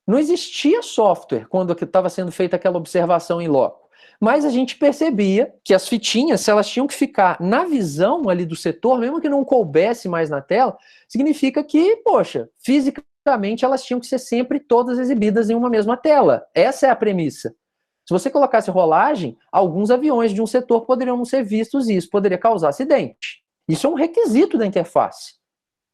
Não existia software quando estava sendo feita aquela observação em loco. Mas a gente percebia que as fitinhas, se elas tinham que ficar na visão ali do setor, mesmo que não coubesse mais na tela, significa que, poxa, fisicamente elas tinham que ser sempre todas exibidas em uma mesma tela. Essa é a premissa. Se você colocasse rolagem, alguns aviões de um setor poderiam não ser vistos e isso poderia causar acidente. Isso é um requisito da interface,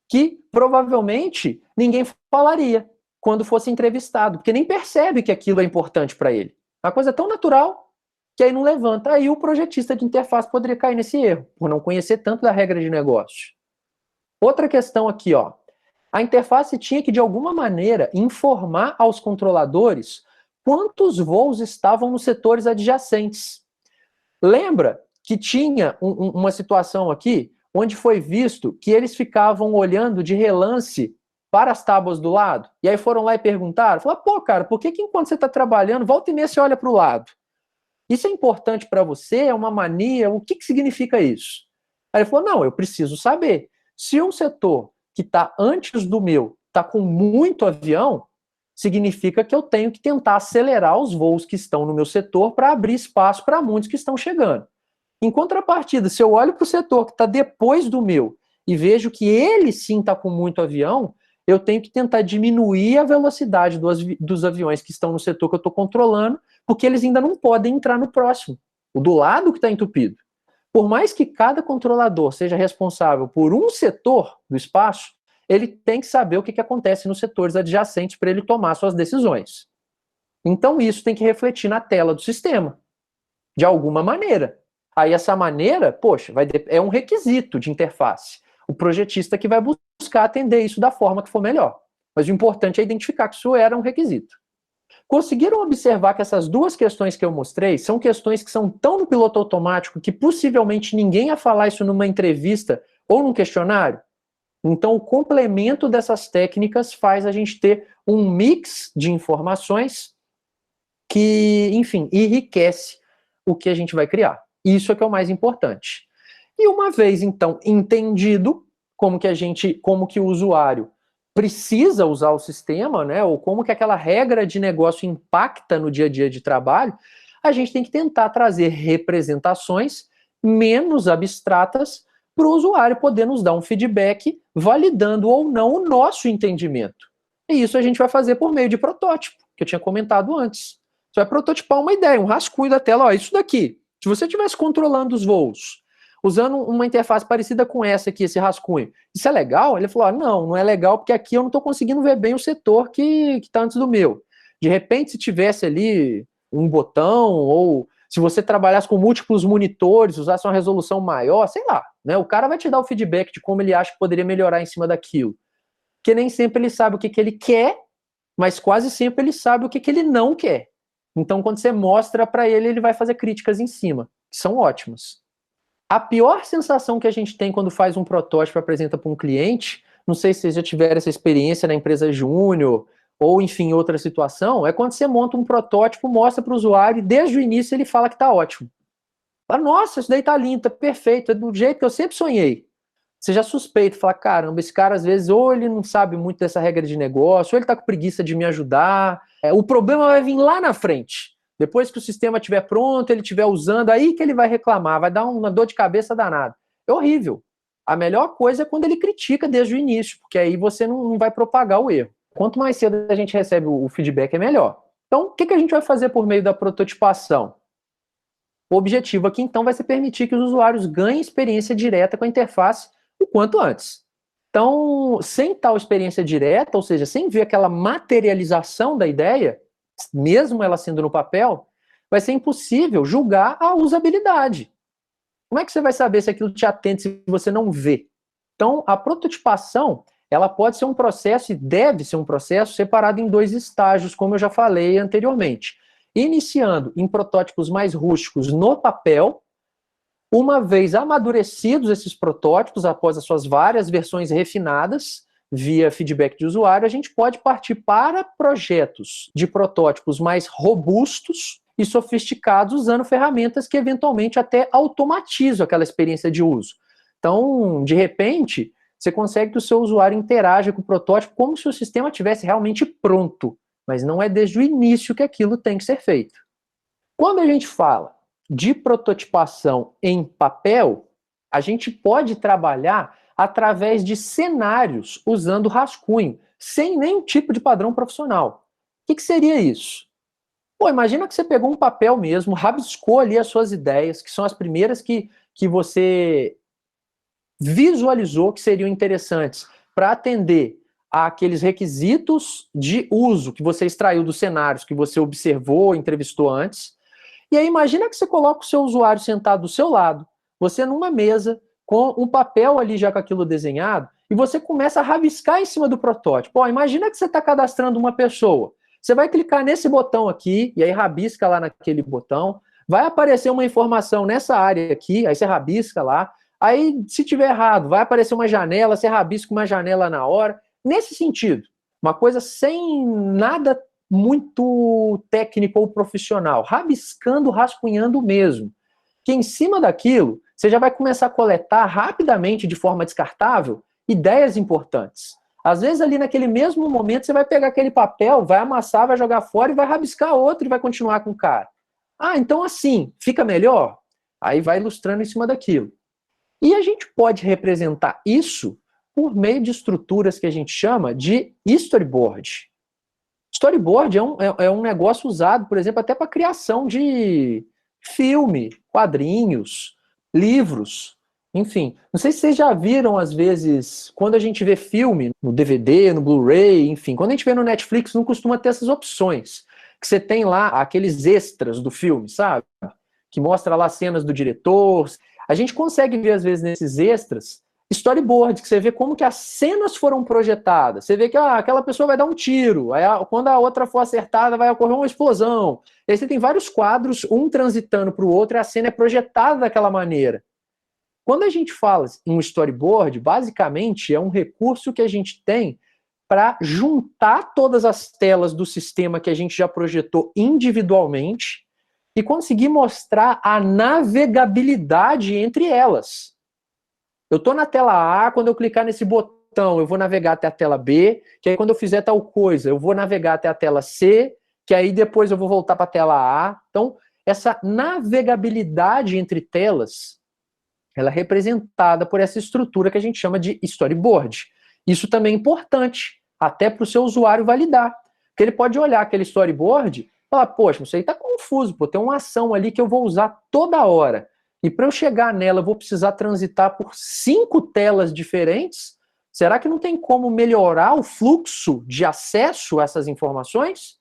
que provavelmente ninguém falaria quando fosse entrevistado, porque nem percebe que aquilo é importante para ele. É uma coisa tão natural que aí não levanta. Aí o projetista de interface poderia cair nesse erro, por não conhecer tanto da regra de negócio. Outra questão aqui, ó. A interface tinha que, de alguma maneira, informar aos controladores quantos voos estavam nos setores adjacentes. Lembra que tinha uma situação aqui onde foi visto que eles ficavam olhando de relance para as tábuas do lado, e aí foram lá e perguntaram, falaram, pô, cara, por que enquanto você está trabalhando, volta e meia você olha para o lado? Isso é importante para você? É uma mania? O que significa isso? Aí ele falou, não, eu preciso saber. Se um setor que está antes do meu está com muito avião, significa que eu tenho que tentar acelerar os voos que estão no meu setor para abrir espaço para muitos que estão chegando. Em contrapartida, se eu olho para o setor que está depois do meu e vejo que ele sim está com muito avião, eu tenho que tentar diminuir a velocidade dos aviões que estão no setor que eu estou controlando, porque eles ainda não podem entrar no próximo, o do lado que está entupido. Por mais que cada controlador seja responsável por um setor do espaço, ele tem que saber o que acontece nos setores adjacentes para ele tomar suas decisões. Então isso tem que refletir na tela do sistema, de alguma maneira. Aí essa maneira, poxa, é um requisito de interface. O projetista que vai buscar atender isso da forma que for melhor. Mas o importante é identificar que isso era um requisito. Conseguiram observar que essas duas questões que eu mostrei são questões que são tão no piloto automático que possivelmente ninguém ia falar isso numa entrevista ou num questionário? Então, o complemento dessas técnicas faz a gente ter um mix de informações que, enfim, enriquece o que a gente vai criar. Isso é que é o mais importante. E uma vez, então, entendido como que o usuário precisa usar o sistema, né, ou como que aquela regra de negócio impacta no dia a dia de trabalho, a gente tem que tentar trazer representações menos abstratas para o usuário poder nos dar um feedback validando ou não o nosso entendimento. E isso a gente vai fazer por meio de protótipo, que eu tinha comentado antes. Você vai prototipar uma ideia, um rascunho da tela, ó, isso daqui. Se você estivesse controlando os voos, usando uma interface parecida com essa aqui, esse rascunho, isso é legal? Ele falou, não é legal porque aqui eu não estou conseguindo ver bem o setor que está antes do meu. De repente, se tivesse ali um botão, ou se você trabalhasse com múltiplos monitores, usasse uma resolução maior, sei lá, né? O cara vai te dar o feedback de como ele acha que poderia melhorar em cima daquilo. Porque nem sempre ele sabe o que ele quer, mas quase sempre ele sabe o que ele não quer. Então, quando você mostra para ele, ele vai fazer críticas em cima, que são ótimas. A pior sensação que a gente tem quando faz um protótipo e apresenta para um cliente, não sei se vocês já tiveram essa experiência na empresa júnior, ou enfim, outra situação, é quando você monta um protótipo, mostra para o usuário e desde o início ele fala que está ótimo. Fala, nossa, isso daí está lindo, está perfeito, é do jeito que eu sempre sonhei. Você já suspeita, fala, caramba, esse cara às vezes ou ele não sabe muito dessa regra de negócio, ou ele está com preguiça de me ajudar. O problema vai vir lá na frente. Depois que o sistema estiver pronto, ele estiver usando, aí que ele vai reclamar, vai dar uma dor de cabeça danada. É horrível. A melhor coisa é quando ele critica desde o início, porque aí você não vai propagar o erro. Quanto mais cedo a gente recebe o feedback, é melhor. Então, o que a gente vai fazer por meio da prototipação? O objetivo aqui, então, vai ser permitir que os usuários ganhem experiência direta com a interface o quanto antes. Então, sem tal experiência direta, ou seja, sem ver aquela materialização da ideia, mesmo ela sendo no papel, vai ser impossível julgar a usabilidade. Como é que você vai saber se aquilo te atende se você não vê? Então, a prototipação, ela pode ser um processo e deve ser um processo separado em dois estágios, como eu já falei anteriormente. Iniciando em protótipos mais rústicos no papel. Uma vez amadurecidos esses protótipos, após as suas várias versões refinadas, via feedback de usuário, a gente pode partir para projetos de protótipos mais robustos e sofisticados, usando ferramentas que eventualmente até automatizam aquela experiência de uso. Então, de repente, você consegue que o seu usuário interaja com o protótipo como se o sistema tivesse realmente pronto, mas não é desde o início que aquilo tem que ser feito. Quando a gente fala de prototipação em papel, a gente pode trabalhar através de cenários usando rascunho, sem nenhum tipo de padrão profissional. O que seria isso? Pô, imagina que você pegou um papel mesmo, rabiscou ali as suas ideias, que são as primeiras que você visualizou que seriam interessantes para atender àqueles requisitos de uso que você extraiu dos cenários que você observou, entrevistou antes. E aí imagina que você coloca o seu usuário sentado do seu lado, você numa mesa, com um papel ali já com aquilo desenhado, e você começa a rabiscar em cima do protótipo. Ó, imagina que você está cadastrando uma pessoa. Você vai clicar nesse botão aqui, e aí rabisca lá naquele botão, vai aparecer uma informação nessa área aqui, aí você rabisca lá, aí se tiver errado, vai aparecer uma janela, você rabisca uma janela na hora. Nesse sentido, uma coisa sem nada muito técnico ou profissional, rabiscando, rascunhando mesmo. Que em cima daquilo, você já vai começar a coletar rapidamente, de forma descartável, ideias importantes. Às vezes, ali naquele mesmo momento, você vai pegar aquele papel, vai amassar, vai jogar fora e vai rabiscar outro e vai continuar com o cara. Ah, então assim, fica melhor? Aí vai ilustrando em cima daquilo. E a gente pode representar isso por meio de estruturas que a gente chama de storyboard. Storyboard é um negócio usado, por exemplo, até para criação de filme, quadrinhos, livros, enfim. Não sei se vocês já viram, às vezes, quando a gente vê filme no DVD, no Blu-ray, enfim, quando a gente vê no Netflix, não costuma ter essas opções. Que você tem lá aqueles extras do filme, sabe? Que mostra lá cenas do diretor. A gente consegue ver, às vezes, nesses extras, storyboard, que você vê como que as cenas foram projetadas. Você vê que aquela pessoa vai dar um tiro, aí quando a outra for acertada vai ocorrer uma explosão. E aí você tem vários quadros, um transitando para o outro, e a cena é projetada daquela maneira. Quando a gente fala em um storyboard, basicamente é um recurso que a gente tem para juntar todas as telas do sistema que a gente já projetou individualmente e conseguir mostrar a navegabilidade entre elas. Eu estou na tela A, quando eu clicar nesse botão, eu vou navegar até a tela B, que aí quando eu fizer tal coisa, eu vou navegar até a tela C, que aí depois eu vou voltar para a tela A. Então, essa navegabilidade entre telas, ela é representada por essa estrutura que a gente chama de storyboard. Isso também é importante, até para o seu usuário validar. Porque ele pode olhar aquele storyboard e falar, poxa, isso aí está confuso, pô, tem uma ação ali que eu vou usar toda hora. E para eu chegar nela, eu vou precisar transitar por 5 telas diferentes? Será que não tem como melhorar o fluxo de acesso a essas informações?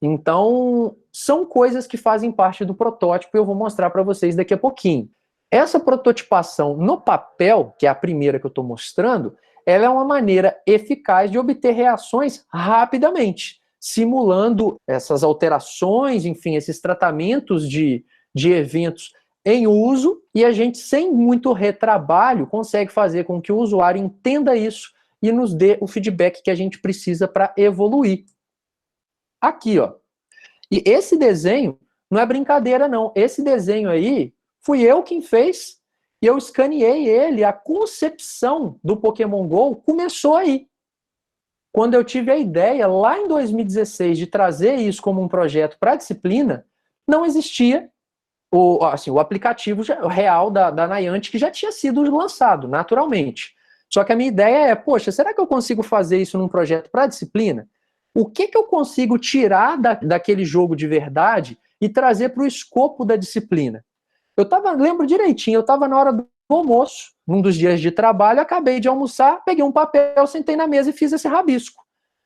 Então, são coisas que fazem parte do protótipo e eu vou mostrar para vocês daqui a pouquinho. Essa prototipação no papel, que é a primeira que eu estou mostrando, ela é uma maneira eficaz de obter reações rapidamente, simulando essas alterações, enfim, esses tratamentos de eventos em uso, e a gente, sem muito retrabalho, consegue fazer com que o usuário entenda isso e nos dê o feedback que a gente precisa para evoluir. Aqui, ó. E esse desenho não é brincadeira, não. Esse desenho aí fui eu quem fez e eu escaneei ele. A concepção do Pokémon GO começou aí. Quando eu tive a ideia, lá em 2016, de trazer isso como um projeto para a disciplina, não existia o aplicativo real da Niantic, que já tinha sido lançado, naturalmente. Só que a minha ideia é, poxa, será que eu consigo fazer isso num projeto para a disciplina? O que eu consigo tirar daquele jogo de verdade e trazer para o escopo da disciplina? Lembro direitinho, eu estava na hora do almoço, num dos dias de trabalho, acabei de almoçar, peguei um papel, sentei na mesa e fiz esse rabisco.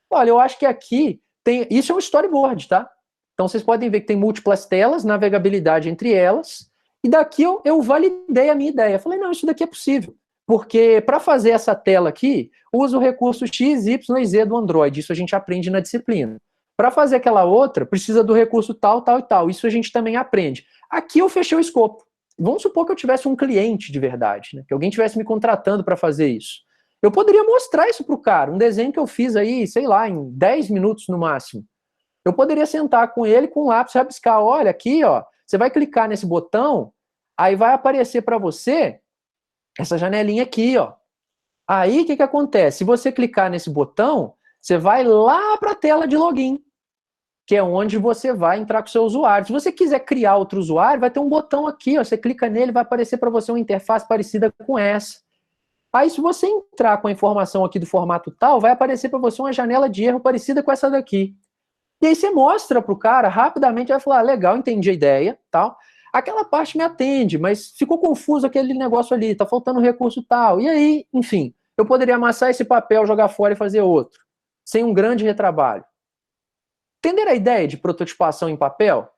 Olha, eu acho que aqui tem... Isso é um storyboard, tá? Então vocês podem ver que tem múltiplas telas, navegabilidade entre elas, e daqui eu validei a minha ideia. Falei, não, isso daqui é possível. Porque para fazer essa tela aqui, usa o recurso X, Y e Z do Android. Isso a gente aprende na disciplina. Para fazer aquela outra, precisa do recurso tal, tal e tal. Isso a gente também aprende. Aqui eu fechei o escopo. Vamos supor que eu tivesse um cliente de verdade, né? Que alguém estivesse me contratando para fazer isso. Eu poderia mostrar isso para o cara, um desenho que eu fiz aí, sei lá, em 10 minutos no máximo. Eu poderia sentar com ele com um lápis e rabiscar. Olha, aqui, ó, você vai clicar nesse botão, aí vai aparecer para você essa janelinha aqui, ó. Aí, o que acontece? Se você clicar nesse botão, você vai lá para a tela de login, que é onde você vai entrar com o seu usuário. Se você quiser criar outro usuário, vai ter um botão aqui, ó, você clica nele, vai aparecer para você uma interface parecida com essa. Aí, se você entrar com a informação aqui do formato tal, vai aparecer para você uma janela de erro parecida com essa daqui. E aí você mostra para o cara, rapidamente vai falar, legal, entendi a ideia, tal. Aquela parte me atende, mas ficou confuso aquele negócio ali, tá faltando recurso tal. E aí, enfim, eu poderia amassar esse papel, jogar fora e fazer outro, sem um grande retrabalho. Entenderam a ideia de prototipação em papel?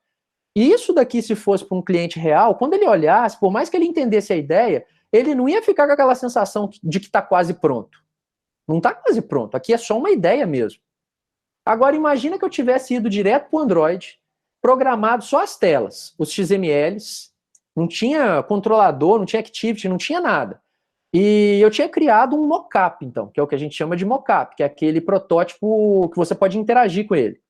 E isso daqui, se fosse para um cliente real, quando ele olhasse, por mais que ele entendesse a ideia, ele não ia ficar com aquela sensação de que está quase pronto. Não está quase pronto, aqui é só uma ideia mesmo. Agora, imagina que eu tivesse ido direto para o Android, programado só as telas, os XMLs, não tinha controlador, não tinha Activity, não tinha nada. E eu tinha criado um mockup, então, que é o que a gente chama de mockup, que é aquele protótipo que você pode interagir com ele.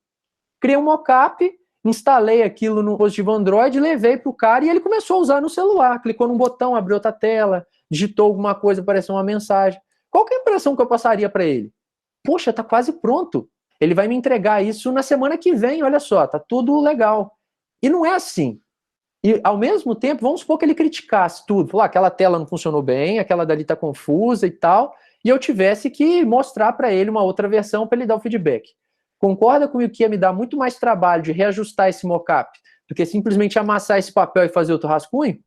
Criei um mockup, instalei aquilo no dispositivo Android, levei para o cara e ele começou a usar no celular. Clicou num botão, abriu outra tela, digitou alguma coisa, apareceu uma mensagem. Qual que é a impressão que eu passaria para ele? Poxa, tá quase pronto. Ele vai me entregar isso na semana que vem, olha só, tá tudo legal. E não é assim. E, ao mesmo tempo, vamos supor que ele criticasse tudo, falar aquela tela não funcionou bem, aquela dali está confusa e tal, e eu tivesse que mostrar para ele uma outra versão para ele dar o feedback. Concorda comigo que ia me dar muito mais trabalho de reajustar esse mockup do que simplesmente amassar esse papel e fazer outro rascunho?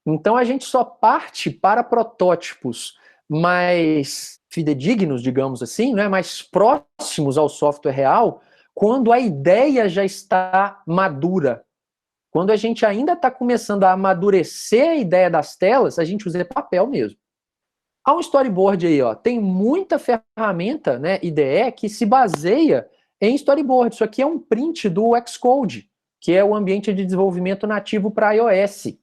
Então a gente só parte para protótipos mais fidedignos, digamos assim, né, mais próximos ao software real, quando a ideia já está madura. Quando a gente ainda está começando a amadurecer a ideia das telas, a gente usa papel mesmo. Há um storyboard aí, ó, tem muita ferramenta, né, IDE, que se baseia em storyboard. Isso aqui é um print do Xcode, que é o ambiente de desenvolvimento nativo para iOS.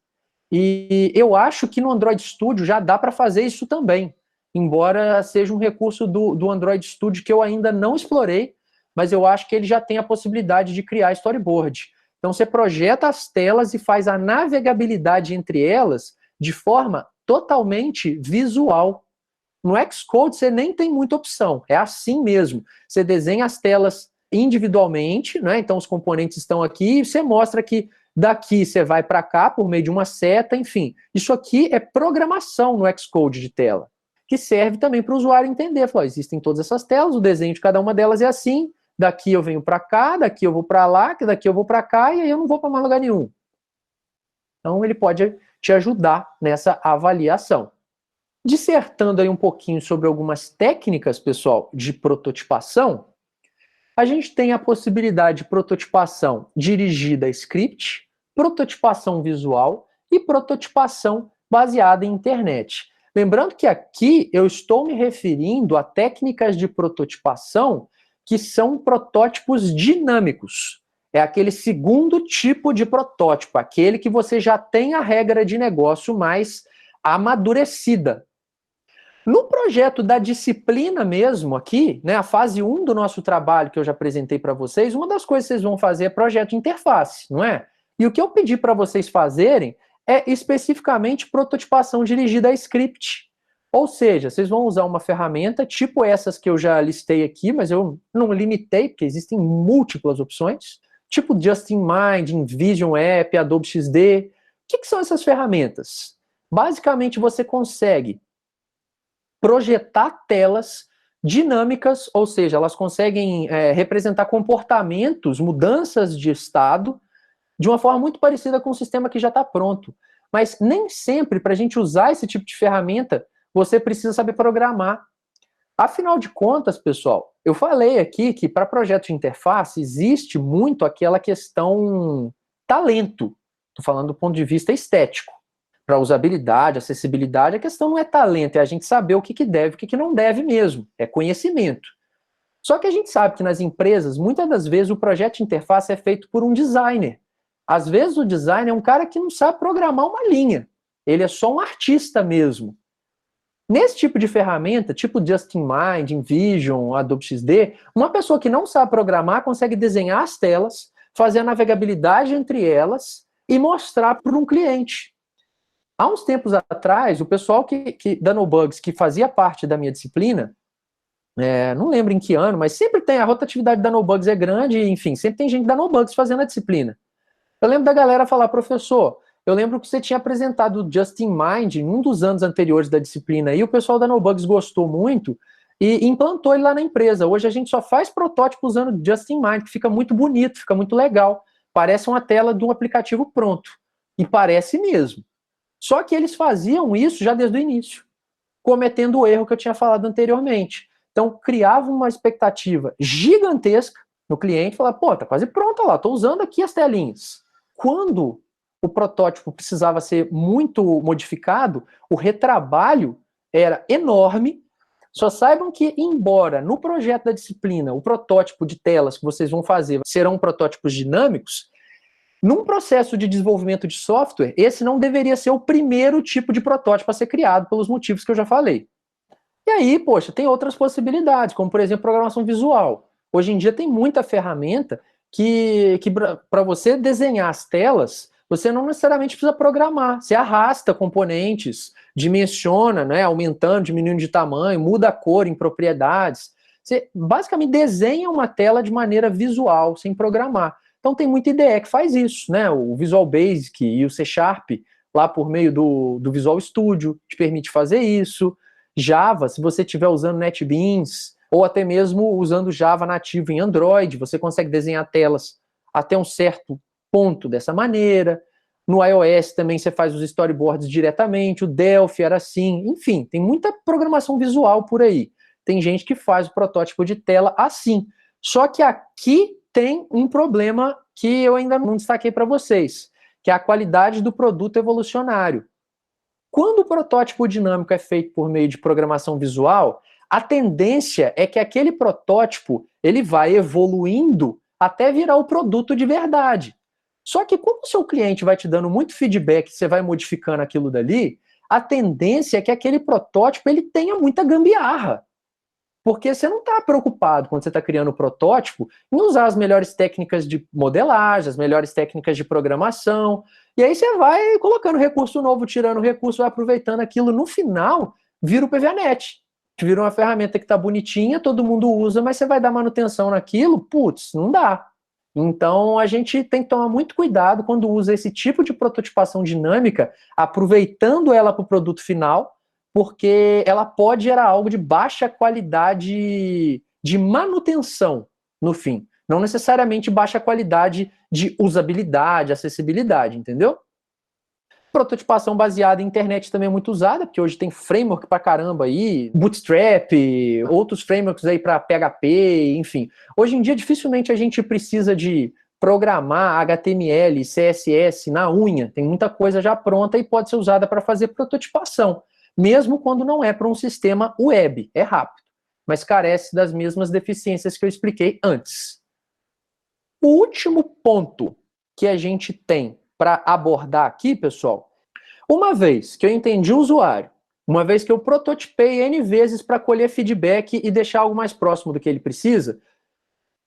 E eu acho que no Android Studio já dá para fazer isso também, embora seja um recurso do Android Studio que eu ainda não explorei, mas eu acho que ele já tem a possibilidade de criar storyboard. Então você projeta as telas e faz a navegabilidade entre elas de forma totalmente visual. No Xcode você nem tem muita opção, é assim mesmo. Você desenha as telas individualmente, né? Então os componentes estão aqui e você mostra que daqui você vai para cá por meio de uma seta, enfim. Isso aqui é programação no Xcode de tela, que serve também para o usuário entender. Falar, existem todas essas telas, o desenho de cada uma delas é assim, daqui eu venho para cá, daqui eu vou para lá, daqui eu vou para cá, e aí eu não vou para mais lugar nenhum. Então ele pode te ajudar nessa avaliação. Dissertando aí um pouquinho sobre algumas técnicas, pessoal, de prototipação, a gente tem a possibilidade de prototipação dirigida a script, prototipação visual e prototipação baseada em internet. Lembrando que aqui eu estou me referindo a técnicas de prototipação que são protótipos dinâmicos. É aquele segundo tipo de protótipo, aquele que você já tem a regra de negócio mais amadurecida. No projeto da disciplina mesmo aqui, né, a fase 1 do nosso trabalho que eu já apresentei para vocês, uma das coisas que vocês vão fazer é projeto de interface, não é? E o que eu pedi para vocês fazerem é especificamente prototipação dirigida a script. Ou seja, vocês vão usar uma ferramenta tipo essas que eu já listei aqui, mas eu não limitei, porque existem múltiplas opções, tipo Just-in-Mind, InVision App, Adobe XD. O que são essas ferramentas? Basicamente, você consegue projetar telas dinâmicas, ou seja, elas conseguem representar comportamentos, mudanças de estado, de uma forma muito parecida com o sistema que já está pronto. Mas nem sempre, para a gente usar esse tipo de ferramenta, você precisa saber programar. Afinal de contas, pessoal, eu falei aqui que para projeto de interface existe muito aquela questão talento. Estou falando do ponto de vista estético. Para usabilidade, acessibilidade, a questão não é talento, é a gente saber o que deve e o que não deve mesmo, é conhecimento. Só que a gente sabe que nas empresas, muitas das vezes, o projeto de interface é feito por um designer. Às vezes o designer é um cara que não sabe programar uma linha, ele é só um artista mesmo. Nesse tipo de ferramenta, tipo Just-in-Mind, InVision, Adobe XD, uma pessoa que não sabe programar consegue desenhar as telas, fazer a navegabilidade entre elas e mostrar para um cliente. Há uns tempos atrás, o pessoal da NoBugs, que fazia parte da minha disciplina, não lembro em que ano, mas sempre tem, a rotatividade da NoBugs é grande, enfim, sempre tem gente da NoBugs fazendo a disciplina. Eu lembro da galera falar, professor, eu lembro que você tinha apresentado o Just-in-Mind em um dos anos anteriores da disciplina, e o pessoal da NoBugs gostou muito e implantou ele lá na empresa. Hoje a gente só faz protótipo usando Just-in-Mind, que fica muito bonito, fica muito legal. Parece uma tela de um aplicativo pronto. E parece mesmo. Só que eles faziam isso já desde o início, cometendo o erro que eu tinha falado anteriormente. Então, criava uma expectativa gigantesca no cliente, falava, pô, tá quase pronta lá, tô usando aqui as telinhas. Quando o protótipo precisava ser muito modificado, o retrabalho era enorme. Só saibam que, embora no projeto da disciplina, o protótipo de telas que vocês vão fazer serão protótipos dinâmicos, num processo de desenvolvimento de software, esse não deveria ser o primeiro tipo de protótipo a ser criado, pelos motivos que eu já falei. E aí, poxa, tem outras possibilidades, como, por exemplo, programação visual. Hoje em dia tem muita ferramenta que para você desenhar as telas, você não necessariamente precisa programar. Você arrasta componentes, dimensiona, né, aumentando, diminuindo de tamanho, muda a cor em propriedades. Você basicamente desenha uma tela de maneira visual, sem programar. Então tem muita IDE que faz isso, né? O Visual Basic e o C Sharp, lá por meio do Visual Studio, te permite fazer isso. Java, se você estiver usando NetBeans, ou até mesmo usando Java nativo em Android, você consegue desenhar telas até um certo ponto dessa maneira. No iOS também você faz os storyboards diretamente, o Delphi era assim, enfim, tem muita programação visual por aí. Tem gente que faz o protótipo de tela assim. Só que aqui tem um problema que eu ainda não destaquei para vocês, que é a qualidade do produto evolucionário. Quando o protótipo dinâmico é feito por meio de programação visual, a tendência é que aquele protótipo ele vai evoluindo até virar o produto de verdade. Só que como o seu cliente vai te dando muito feedback, você vai modificando aquilo dali, a tendência é que aquele protótipo ele tenha muita gambiarra. Porque você não está preocupado, quando você está criando o protótipo, em usar as melhores técnicas de modelagem, as melhores técnicas de programação, e aí você vai colocando recurso novo, tirando recurso, vai aproveitando aquilo. No final, vira o PVAnet. Vira uma ferramenta que está bonitinha, todo mundo usa, mas você vai dar manutenção naquilo, putz, não dá. Então, a gente tem que tomar muito cuidado quando usa esse tipo de prototipação dinâmica, aproveitando ela para o produto final, porque ela pode gerar algo de baixa qualidade de manutenção no fim. Não necessariamente baixa qualidade de usabilidade, acessibilidade, entendeu? Prototipação baseada em internet também é muito usada, porque hoje tem framework pra caramba aí, Bootstrap, outros frameworks aí para PHP, enfim. Hoje em dia dificilmente a gente precisa de programar HTML, CSS na unha, tem muita coisa já pronta e pode ser usada para fazer prototipação, mesmo quando não é para um sistema web, é rápido, mas carece das mesmas deficiências que eu expliquei antes. O último ponto que a gente tem para abordar aqui, pessoal, uma vez que eu entendi o usuário, uma vez que eu prototipei N vezes para colher feedback e deixar algo mais próximo do que ele precisa,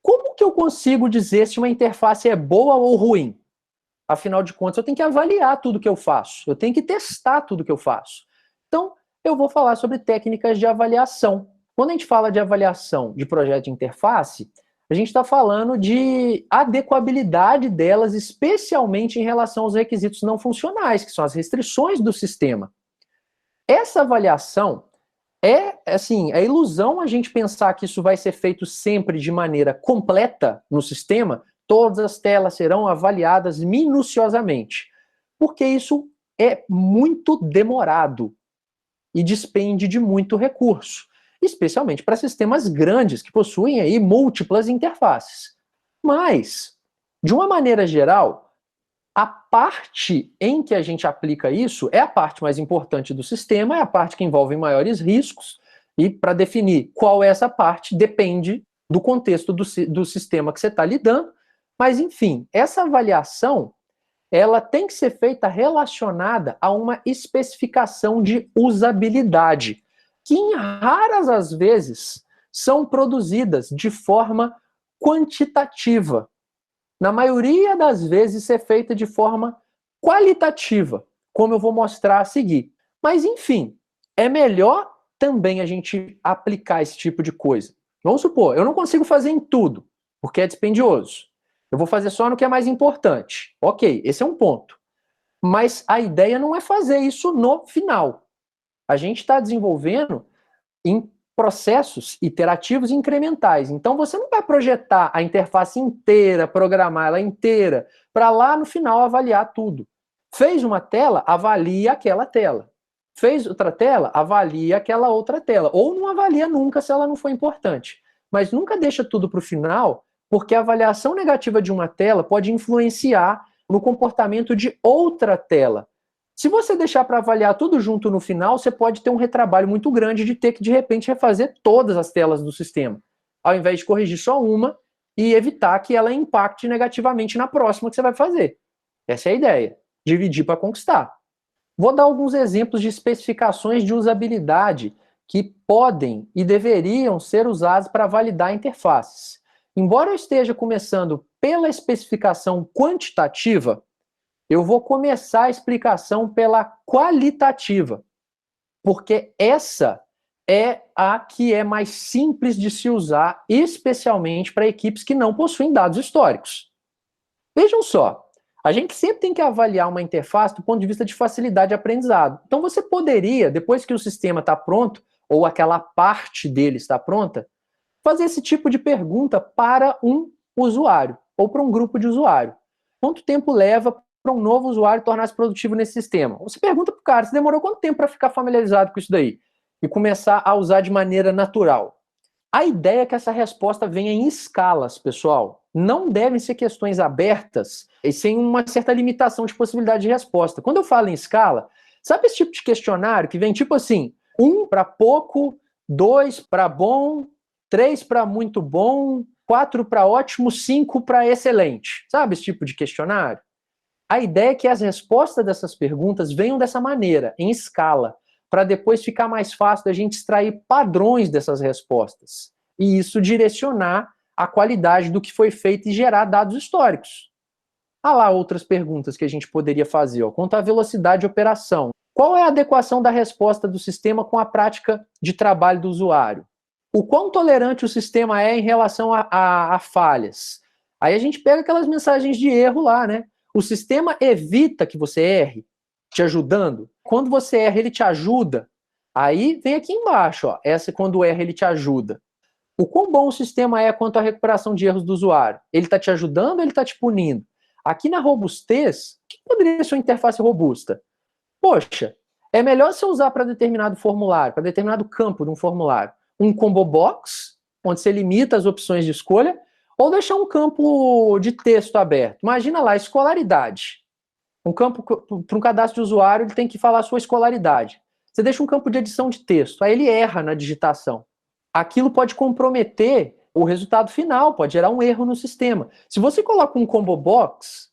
como que eu consigo dizer se uma interface é boa ou ruim? Afinal de contas, eu tenho que avaliar tudo que eu faço, eu tenho que testar tudo que eu faço. Então, eu vou falar sobre técnicas de avaliação. Quando a gente fala de avaliação de projeto de interface, a gente está falando de adequabilidade delas, especialmente em relação aos requisitos não funcionais, que são as restrições do sistema. Essa avaliação é ilusão a gente pensar que isso vai ser feito sempre de maneira completa no sistema, todas as telas serão avaliadas minuciosamente, porque isso é muito demorado e despende de muito recurso, especialmente para sistemas grandes que possuem aí múltiplas interfaces. Mas, de uma maneira geral, a parte em que a gente aplica isso é a parte mais importante do sistema, é a parte que envolve maiores riscos, e para definir qual é essa parte depende do contexto do sistema que você está lidando, mas enfim, essa avaliação ela tem que ser feita relacionada a uma especificação de usabilidade, que em raras as vezes são produzidas de forma quantitativa. Na maioria das vezes é feita de forma qualitativa, como eu vou mostrar a seguir. Mas enfim, é melhor também a gente aplicar esse tipo de coisa. Vamos supor, eu não consigo fazer em tudo, porque é dispendioso. Eu vou fazer só no que é mais importante. Ok, esse é um ponto. Mas a ideia não é fazer isso no final. A gente está desenvolvendo em processos iterativos e incrementais. Então você não vai projetar a interface inteira, programar ela inteira, para lá no final avaliar tudo. Fez uma tela, avalia aquela tela. Fez outra tela, avalia aquela outra tela. Ou não avalia nunca se ela não for importante. Mas nunca deixa tudo para o final, porque a avaliação negativa de uma tela pode influenciar no comportamento de outra tela. Se você deixar para avaliar tudo junto no final, você pode ter um retrabalho muito grande de ter que, de repente, refazer todas as telas do sistema, ao invés de corrigir só uma e evitar que ela impacte negativamente na próxima que você vai fazer. Essa é a ideia, dividir para conquistar. Vou dar alguns exemplos de especificações de usabilidade que podem e deveriam ser usadas para validar interfaces. Embora eu esteja começando pela especificação quantitativa, eu vou começar a explicação pela qualitativa, porque essa é a que é mais simples de se usar, especialmente para equipes que não possuem dados históricos. Vejam só, a gente sempre tem que avaliar uma interface do ponto de vista de facilidade de aprendizado. Então você poderia, depois que o sistema está pronto, ou aquela parte dele está pronta, fazer esse tipo de pergunta para um usuário, ou para um grupo de usuário. Quanto tempo leva para um novo usuário tornar-se produtivo nesse sistema? Você pergunta para o cara, você demorou quanto tempo para ficar familiarizado com isso daí? E começar a usar de maneira natural. A ideia é que essa resposta venha em escalas, pessoal. Não devem ser questões abertas e sem uma certa limitação de possibilidade de resposta. Quando eu falo em escala, sabe esse tipo de questionário que vem tipo assim, 1 para pouco, 2 para bom, 3 para muito bom, 4 para ótimo, 5 para excelente. Sabe esse tipo de questionário? A ideia é que as respostas dessas perguntas venham dessa maneira, em escala, para depois ficar mais fácil da gente extrair padrões dessas respostas. E isso direcionar a qualidade do que foi feito e gerar dados históricos. Há lá outras perguntas que a gente poderia fazer. Ó. Quanto à velocidade de operação, qual é a adequação da resposta do sistema com a prática de trabalho do usuário? O quão tolerante o sistema é em relação a falhas? Aí a gente pega aquelas mensagens de erro lá, né? O sistema evita que você erre, te ajudando. Quando você erra, ele te ajuda. Aí vem aqui embaixo, ó. Essa quando erra, ele te ajuda. O quão bom o sistema é quanto à recuperação de erros do usuário? Ele está te ajudando ou ele está te punindo? Aqui na robustez, o que poderia ser uma interface robusta? Poxa, é melhor você usar para determinado formulário, para determinado campo de um formulário, um combo box, onde você limita as opções de escolha, ou deixar um campo de texto aberto. Imagina lá, escolaridade. Um campo para um cadastro de usuário, ele tem que falar a sua escolaridade. Você deixa um campo de edição de texto, aí ele erra na digitação. Aquilo pode comprometer o resultado final, pode gerar um erro no sistema. Se você coloca um combo box,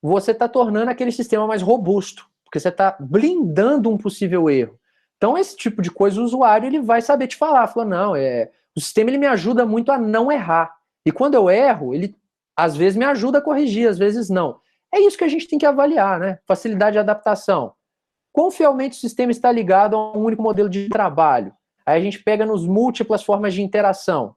você está tornando aquele sistema mais robusto, porque você está blindando um possível erro. Então, esse tipo de coisa, o usuário ele vai saber te falar. Fala, não, o sistema ele me ajuda muito a não errar. E quando eu erro, ele às vezes me ajuda a corrigir, às vezes não. É isso que a gente tem que avaliar, né? Facilidade de adaptação. Quão fielmente o sistema está ligado a um único modelo de trabalho? Aí a gente pega nos múltiplas formas de interação.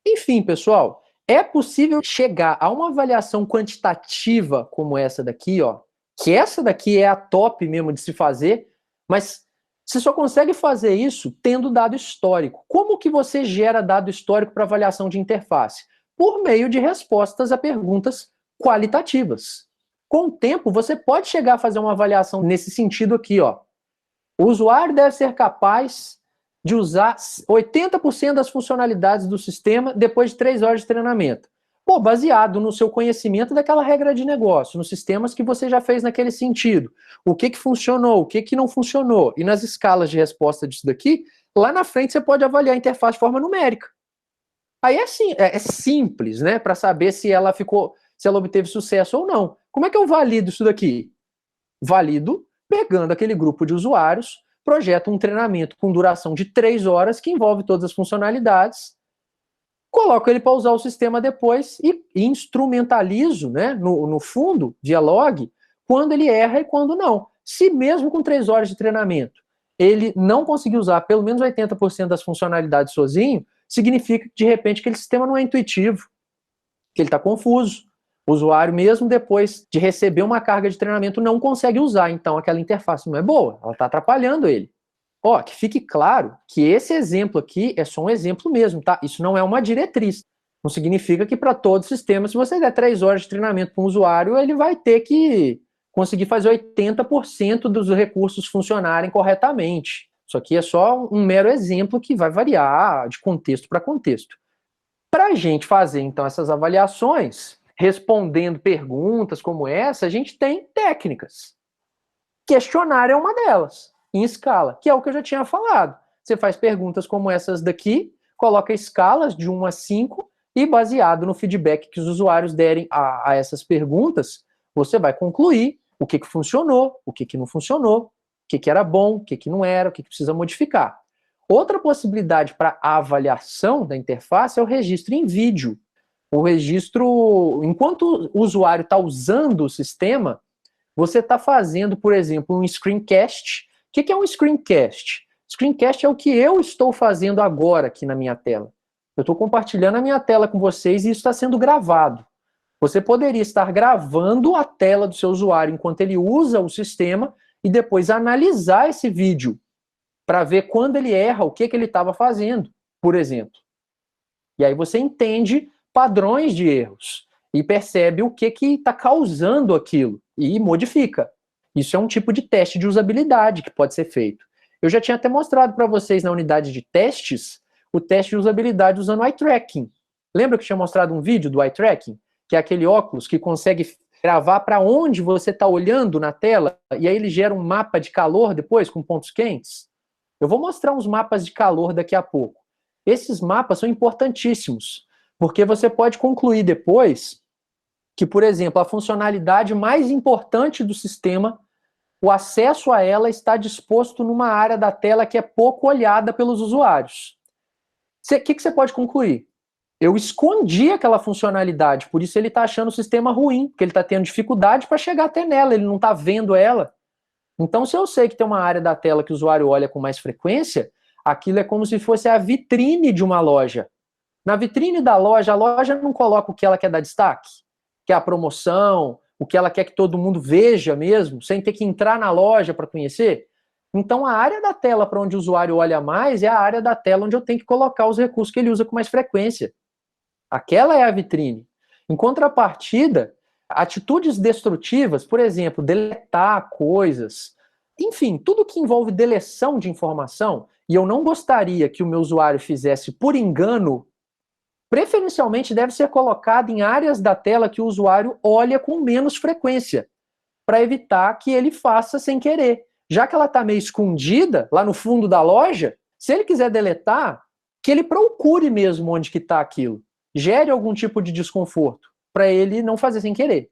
Enfim, pessoal, é possível chegar a uma avaliação quantitativa como essa daqui, ó, que essa daqui é a top mesmo de se fazer, mas você só consegue fazer isso tendo dado histórico. Como que você gera dado histórico para avaliação de interface? Por meio de respostas a perguntas qualitativas. Com o tempo, você pode chegar a fazer uma avaliação nesse sentido aqui, ó. O usuário deve ser capaz de usar 80% das funcionalidades do sistema depois de 3 horas de treinamento. Pô, baseado no seu conhecimento daquela regra de negócio, nos sistemas que você já fez naquele sentido. O que funcionou, o que não funcionou. E nas escalas de resposta disso daqui, lá na frente você pode avaliar a interface de forma numérica. Aí é, assim, é simples, né? Para saber se ela obteve sucesso ou não. Como é que eu valido isso daqui? Valido pegando aquele grupo de usuários, projeto um treinamento com duração de 3 horas, que envolve todas as funcionalidades, coloco ele para usar o sistema depois e instrumentalizo, né, no fundo, via log, quando ele erra e quando não. Se mesmo com 3 horas de treinamento ele não conseguir usar pelo menos 80% das funcionalidades sozinho, significa que, de repente, aquele sistema não é intuitivo, que ele está confuso. O usuário, mesmo depois de receber uma carga de treinamento, não consegue usar. Então, aquela interface não é boa, ela está atrapalhando ele. Ó, que fique claro que esse exemplo aqui é só um exemplo mesmo, tá? Isso não é uma diretriz. Não significa que para todo sistema, se você der 3 horas de treinamento para um usuário, ele vai ter que conseguir fazer 80% dos recursos funcionarem corretamente. Isso aqui é só um mero exemplo que vai variar de contexto para contexto. Para a gente fazer, então, essas avaliações, respondendo perguntas como essa, a gente tem técnicas. Questionário é uma delas, em escala, que é o que eu já tinha falado. Você faz perguntas como essas daqui, coloca escalas de 1 a 5 e, baseado no feedback que os usuários derem a essas perguntas, você vai concluir o que funcionou, o que não funcionou, o que era bom, o que não era, o que precisa modificar. Outra possibilidade para a avaliação da interface é o registro em vídeo. O registro, enquanto o usuário está usando o sistema, você está fazendo, por exemplo, um screencast. O que é um screencast? Screencast é o que eu estou fazendo agora aqui na minha tela. Eu estou compartilhando a minha tela com vocês e isso está sendo gravado. Você poderia estar gravando a tela do seu usuário enquanto ele usa o sistema e depois analisar esse vídeo para ver quando ele erra, o que ele estava fazendo, por exemplo. E aí você entende padrões de erros e percebe o que está causando aquilo e modifica. Isso é um tipo de teste de usabilidade que pode ser feito. Eu já tinha até mostrado para vocês na unidade de testes o teste de usabilidade usando o eye tracking. Lembra que eu tinha mostrado um vídeo do eye tracking? Que é aquele óculos que consegue gravar para onde você está olhando na tela e aí ele gera um mapa de calor depois com pontos quentes? Eu vou mostrar uns mapas de calor daqui a pouco. Esses mapas são importantíssimos, porque você pode concluir depois que, por exemplo, a funcionalidade mais importante do sistema, o acesso a ela está disposto numa área da tela que é pouco olhada pelos usuários. O que você pode concluir? Eu escondi aquela funcionalidade, por isso ele está achando o sistema ruim, porque ele está tendo dificuldade para chegar até nela, ele não está vendo ela. Então, se eu sei que tem uma área da tela que o usuário olha com mais frequência, aquilo é como se fosse a vitrine de uma loja. Na vitrine da loja, a loja não coloca o que ela quer dar destaque, que é a promoção, o que ela quer que todo mundo veja mesmo, sem ter que entrar na loja para conhecer. Então, a área da tela para onde o usuário olha mais é a área da tela onde eu tenho que colocar os recursos que ele usa com mais frequência. Aquela é a vitrine. Em contrapartida, atitudes destrutivas, por exemplo, deletar coisas, enfim, tudo que envolve deleção de informação, e eu não gostaria que o meu usuário fizesse por engano, preferencialmente deve ser colocado em áreas da tela que o usuário olha com menos frequência, para evitar que ele faça sem querer. Já que ela está meio escondida, lá no fundo da loja, se ele quiser deletar, que ele procure mesmo onde que está aquilo. Gere algum tipo de desconforto, para ele não fazer sem querer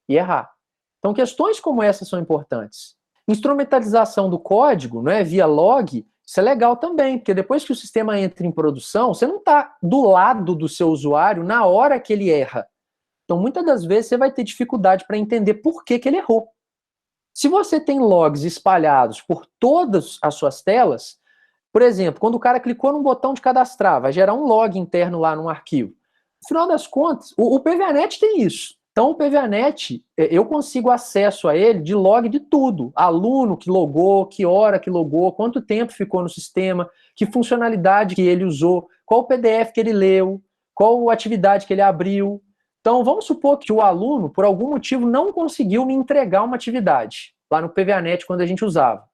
e errar. Então, questões como essas são importantes. Instrumentalização do código, né, via log, isso é legal também, porque depois que o sistema entra em produção, você não está do lado do seu usuário na hora que ele erra. Então, muitas das vezes, você vai ter dificuldade para entender por que ele errou. Se você tem logs espalhados por todas as suas telas, por exemplo, quando o cara clicou num botão de cadastrar, vai gerar um log interno lá num arquivo. No final das contas, o PVANet tem isso. Então, o PVANet, eu consigo acesso a ele de log de tudo. Aluno que logou, que hora que logou, quanto tempo ficou no sistema, que funcionalidade que ele usou, qual o PDF que ele leu, qual a atividade que ele abriu. Então, vamos supor que o aluno, por algum motivo, não conseguiu me entregar uma atividade lá no PVANet quando a gente usava.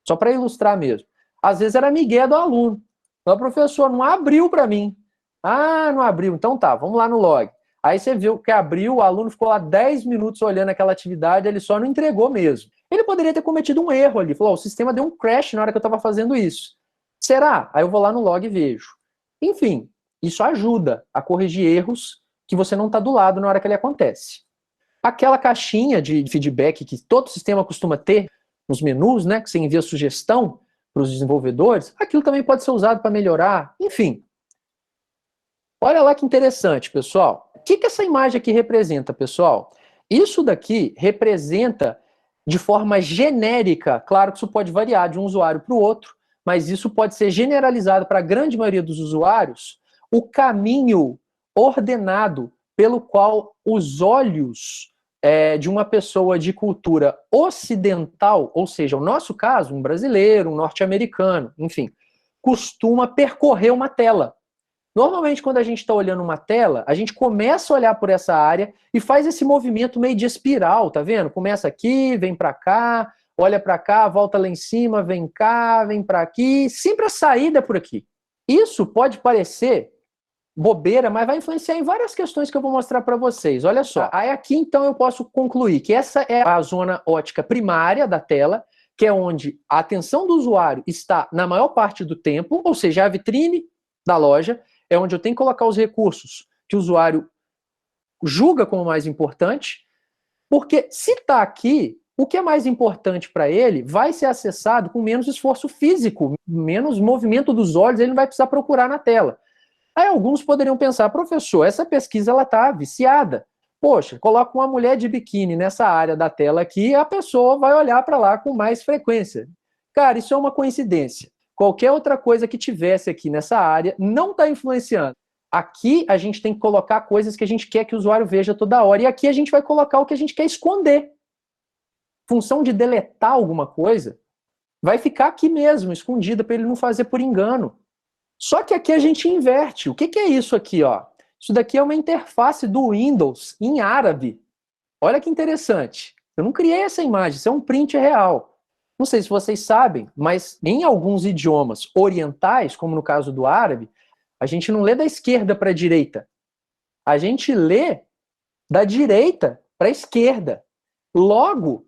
Só para ilustrar mesmo. Às vezes era migué do aluno. O professor não abriu para mim. Ah, não abriu. Então tá, vamos lá no log. Aí você viu que abriu, o aluno ficou lá 10 minutos olhando aquela atividade, ele só não entregou mesmo. Ele poderia ter cometido um erro ali. Falou, o sistema deu um crash na hora que eu estava fazendo isso. Será? Aí eu vou lá no log e vejo. Enfim, isso ajuda a corrigir erros que você não está do lado na hora que ele acontece. Aquela caixinha de feedback que todo sistema costuma ter nos menus, né, que você envia sugestão para os desenvolvedores, aquilo também pode ser usado para melhorar. Enfim, olha lá que interessante, pessoal. O que essa imagem aqui representa, pessoal? Isso daqui representa de forma genérica, claro que isso pode variar de um usuário para o outro, mas isso pode ser generalizado para a grande maioria dos usuários, o caminho ordenado pelo qual os olhos de uma pessoa de cultura ocidental, ou seja, o nosso caso, um brasileiro, um norte-americano, enfim, costuma percorrer uma tela. Normalmente, quando a gente está olhando uma tela, a gente começa a olhar por essa área e faz esse movimento meio de espiral, tá vendo? Começa aqui, vem para cá, olha para cá, volta lá em cima, vem cá, vem para aqui, sempre a saída é por aqui. Isso pode parecer bobeira, mas vai influenciar em várias questões que eu vou mostrar para vocês. Olha só. Aí aqui, então, eu posso concluir que essa é a zona ótica primária da tela, que é onde a atenção do usuário está na maior parte do tempo, ou seja, a vitrine da loja, é onde eu tenho que colocar os recursos que o usuário julga como mais importante, porque se está aqui, o que é mais importante para ele vai ser acessado com menos esforço físico, menos movimento dos olhos, ele não vai precisar procurar na tela. Aí alguns poderiam pensar, professor, essa pesquisa ela está viciada. Poxa, coloca uma mulher de biquíni nessa área da tela aqui, a pessoa vai olhar para lá com mais frequência. Cara, isso é uma coincidência. Qualquer outra coisa que tivesse aqui nessa área não está influenciando. Aqui a gente tem que colocar coisas que a gente quer que o usuário veja toda hora. E aqui a gente vai colocar o que a gente quer esconder. Função de deletar alguma coisa vai ficar aqui mesmo, escondida, para ele não fazer por engano. Só que aqui a gente inverte. O que é isso aqui, ó? Isso daqui é uma interface do Windows em árabe. Olha que interessante. Eu não criei essa imagem, isso é um print real. Não sei se vocês sabem, mas em alguns idiomas orientais, como no caso do árabe, a gente não lê da esquerda para a direita. A gente lê da direita para a esquerda. Logo,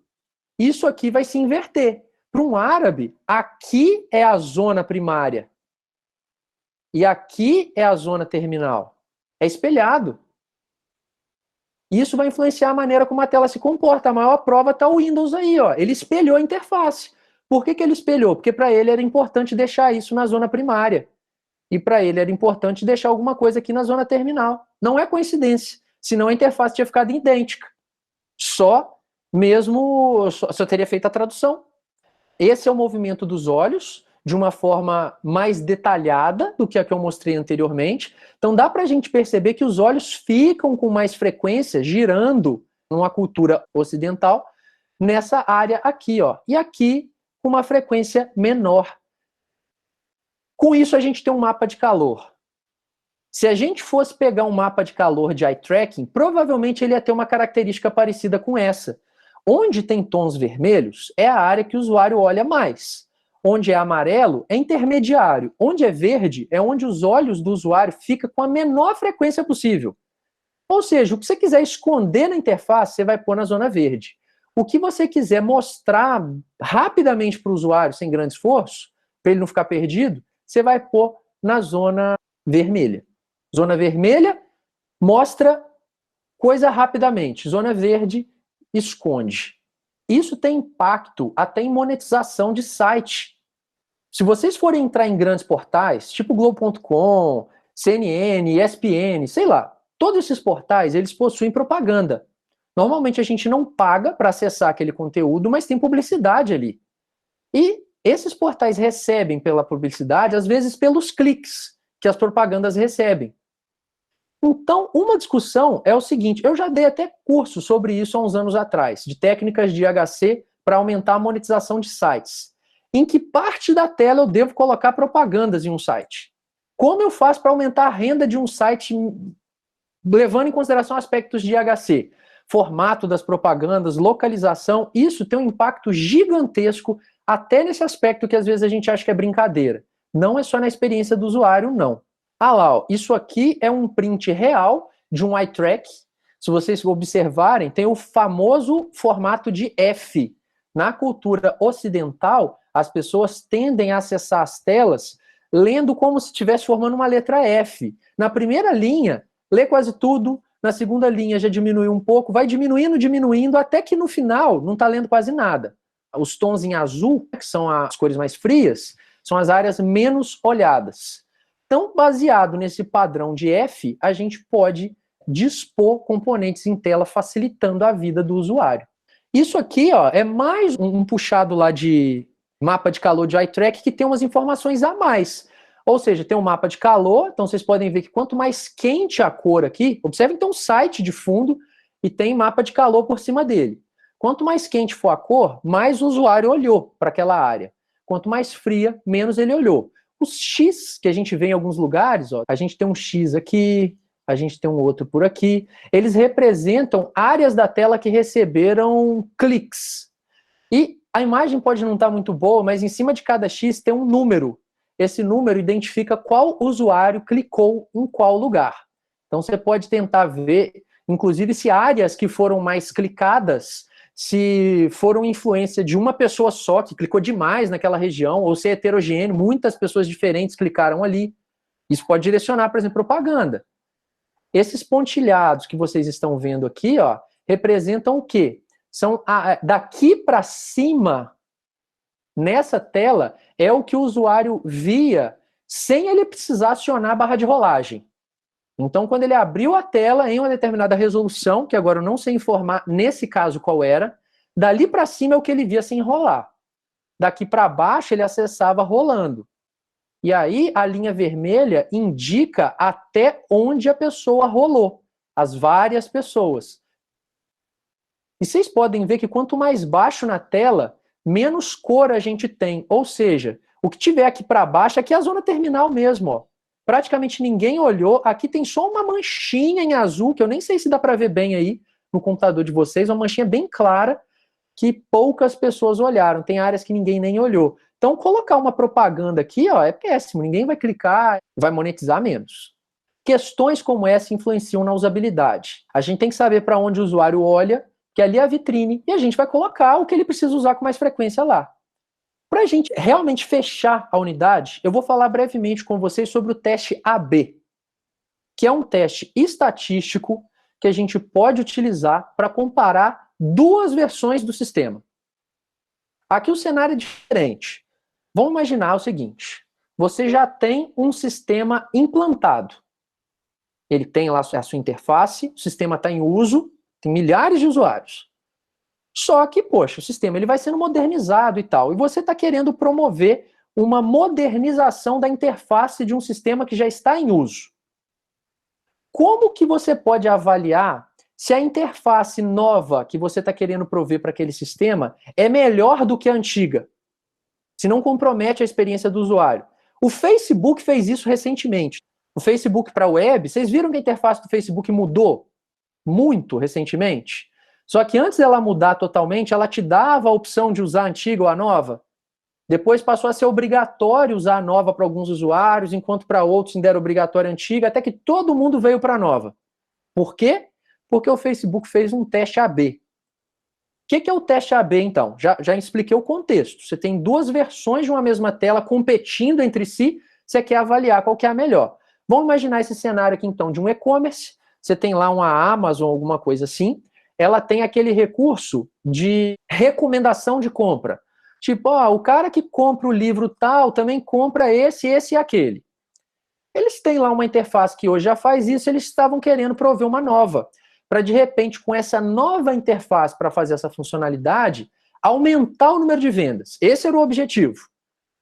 isso aqui vai se inverter. Para um árabe, aqui é a zona primária. E aqui é a zona terminal. É espelhado. Isso vai influenciar a maneira como a tela se comporta. A maior prova está o Windows aí, ó. Ele espelhou a interface. Por que ele espelhou? Porque para ele era importante deixar isso na zona primária. E para ele era importante deixar alguma coisa aqui na zona terminal. Não é coincidência. Senão a interface tinha ficado idêntica. Só teria feito a tradução. Esse é o movimento dos olhos, de uma forma mais detalhada do que a que eu mostrei anteriormente. Então dá para a gente perceber que os olhos ficam com mais frequência girando numa cultura ocidental nessa área aqui, ó. E aqui com uma frequência menor. Com isso a gente tem um mapa de calor. Se a gente fosse pegar um mapa de calor de eye tracking, provavelmente ele ia ter uma característica parecida com essa. Onde tem tons vermelhos é a área que o usuário olha mais. Onde é amarelo é intermediário. Onde é verde é onde os olhos do usuário ficam com a menor frequência possível. Ou seja, o que você quiser esconder na interface, você vai pôr na zona verde. O que você quiser mostrar rapidamente para o usuário, sem grande esforço, para ele não ficar perdido, você vai pôr na zona vermelha. Zona vermelha mostra coisa rapidamente. Zona verde esconde. Isso tem impacto até em monetização de site. Se vocês forem entrar em grandes portais, tipo Globo.com, CNN, ESPN, sei lá, todos esses portais, eles possuem propaganda. Normalmente a gente não paga para acessar aquele conteúdo, mas tem publicidade ali. E esses portais recebem pela publicidade, às vezes pelos cliques que as propagandas recebem. Então, uma discussão é o seguinte, eu já dei até curso sobre isso há uns anos atrás, de técnicas de IHC para aumentar a monetização de sites. Em que parte da tela eu devo colocar propagandas em um site? Como eu faço para aumentar a renda de um site levando em consideração aspectos de IHC? Formato das propagandas, localização, isso tem um impacto gigantesco até nesse aspecto que às vezes a gente acha que é brincadeira. Não é só na experiência do usuário, não. Ah lá, ó, isso aqui é um print real de um eye track. Se vocês observarem, tem o famoso formato de F. Na cultura ocidental, as pessoas tendem a acessar as telas lendo como se estivesse formando uma letra F. Na primeira linha, lê quase tudo. Na segunda linha já diminui um pouco, vai diminuindo, diminuindo, até que no final não está lendo quase nada. Os tons em azul, que são as cores mais frias, são as áreas menos olhadas. Então, baseado nesse padrão de F, a gente pode dispor componentes em tela facilitando a vida do usuário. Isso aqui, ó, é mais um puxado lá de mapa de calor de eye track que tem umas informações a mais. Ou seja, tem um mapa de calor, então vocês podem ver que quanto mais quente a cor aqui, observem que tem um site de fundo e tem mapa de calor por cima dele. Quanto mais quente for a cor, mais o usuário olhou para aquela área. Quanto mais fria, menos ele olhou. Os X que a gente vê em alguns lugares, ó, a gente tem um X aqui, a gente tem um outro por aqui, eles representam áreas da tela que receberam cliques. E a imagem pode não estar muito boa, mas em cima de cada X tem um número. Esse número identifica qual usuário clicou em qual lugar. Então você pode tentar ver, inclusive, se áreas que foram mais clicadas, se foram influência de uma pessoa só que clicou demais naquela região, ou se é heterogêneo, muitas pessoas diferentes clicaram ali. Isso pode direcionar, por exemplo, propaganda. Esses pontilhados que vocês estão vendo aqui, ó, representam o quê? São daqui para cima, nessa tela, é o que o usuário via sem ele precisar acionar a barra de rolagem. Então, quando ele abriu a tela em uma determinada resolução, que agora eu não sei informar nesse caso qual era, dali para cima é o que ele via sem rolar. Daqui para baixo ele acessava rolando. E aí a linha vermelha indica até onde a pessoa rolou, as várias pessoas. E vocês podem ver que quanto mais baixo na tela, menos cor a gente tem. Ou seja, o que tiver aqui para baixo, aqui é a zona terminal mesmo, ó. Praticamente ninguém olhou. Aqui tem só uma manchinha em azul, que eu nem sei se dá para ver bem aí no computador de vocês, uma manchinha bem clara que poucas pessoas olharam. Tem áreas que ninguém nem olhou. Então, colocar uma propaganda aqui, ó, é péssimo. Ninguém vai clicar, vai monetizar menos. Questões como essa influenciam na usabilidade. A gente tem que saber para onde o usuário olha, que ali é a vitrine, e a gente vai colocar o que ele precisa usar com mais frequência lá. Para a gente realmente fechar a unidade, eu vou falar brevemente com vocês sobre o teste AB, que é um teste estatístico que a gente pode utilizar para comparar duas versões do sistema. Aqui o cenário é diferente. Vamos imaginar o seguinte: você já tem um sistema implantado. Ele tem lá a sua interface, o sistema está em uso, tem milhares de usuários. Só que, poxa, o sistema ele vai sendo modernizado e tal, e você está querendo promover uma modernização da interface de um sistema que já está em uso. Como que você pode avaliar se a interface nova que você está querendo prover para aquele sistema é melhor do que a antiga? Se não compromete a experiência do usuário. O Facebook fez isso recentemente. O Facebook para a web, vocês viram que a interface do Facebook mudou muito recentemente? Só que antes dela mudar totalmente, ela te dava a opção de usar a antiga ou a nova. Depois passou a ser obrigatório usar a nova para alguns usuários, enquanto para outros ainda era obrigatória a antiga, até que todo mundo veio para a nova. Por quê? Porque o Facebook fez um teste AB. O que é o teste AB, então? Já expliquei o contexto. Você tem duas versões de uma mesma tela competindo entre si, você quer avaliar qual que é a melhor. Vamos imaginar esse cenário aqui, então, de um e-commerce. Você tem lá uma Amazon, alguma coisa assim. Ela tem aquele recurso de recomendação de compra. Tipo, ó, o cara que compra o livro tal também compra esse e aquele. Eles têm lá uma interface que hoje já faz isso, eles estavam querendo prover uma nova. Para, de repente, com essa nova interface para fazer essa funcionalidade, aumentar o número de vendas. Esse era o objetivo.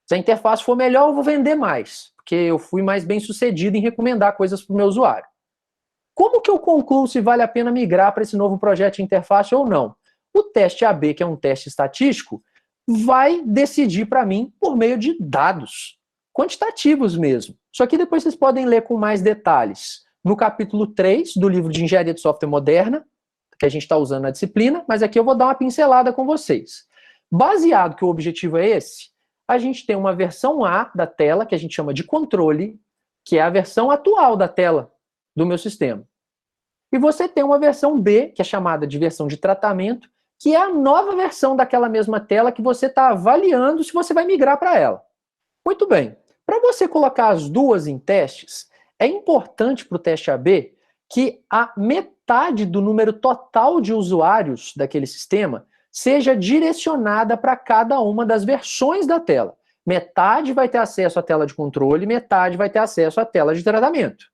Se a interface for melhor, eu vou vender mais, porque eu fui mais bem sucedido em recomendar coisas para o meu usuário. Como que eu concluo se vale a pena migrar para esse novo projeto de interface ou não? O teste AB, que é um teste estatístico, vai decidir para mim por meio de dados, quantitativos mesmo. Só que depois vocês podem ler com mais detalhes no capítulo 3 do livro de Engenharia de Software Moderna, que a gente está usando na disciplina, mas aqui eu vou dar uma pincelada com vocês. Baseado que o objetivo é esse, a gente tem uma versão A da tela, que a gente chama de controle, que é a versão atual da tela do meu sistema. E você tem uma versão B, que é chamada de versão de tratamento, que é a nova versão daquela mesma tela que você está avaliando se você vai migrar para ela. Muito bem. Para você colocar as duas em testes, é importante para o teste AB que a metade do número total de usuários daquele sistema seja direcionada para cada uma das versões da tela. Metade vai ter acesso à tela de controle, metade vai ter acesso à tela de tratamento.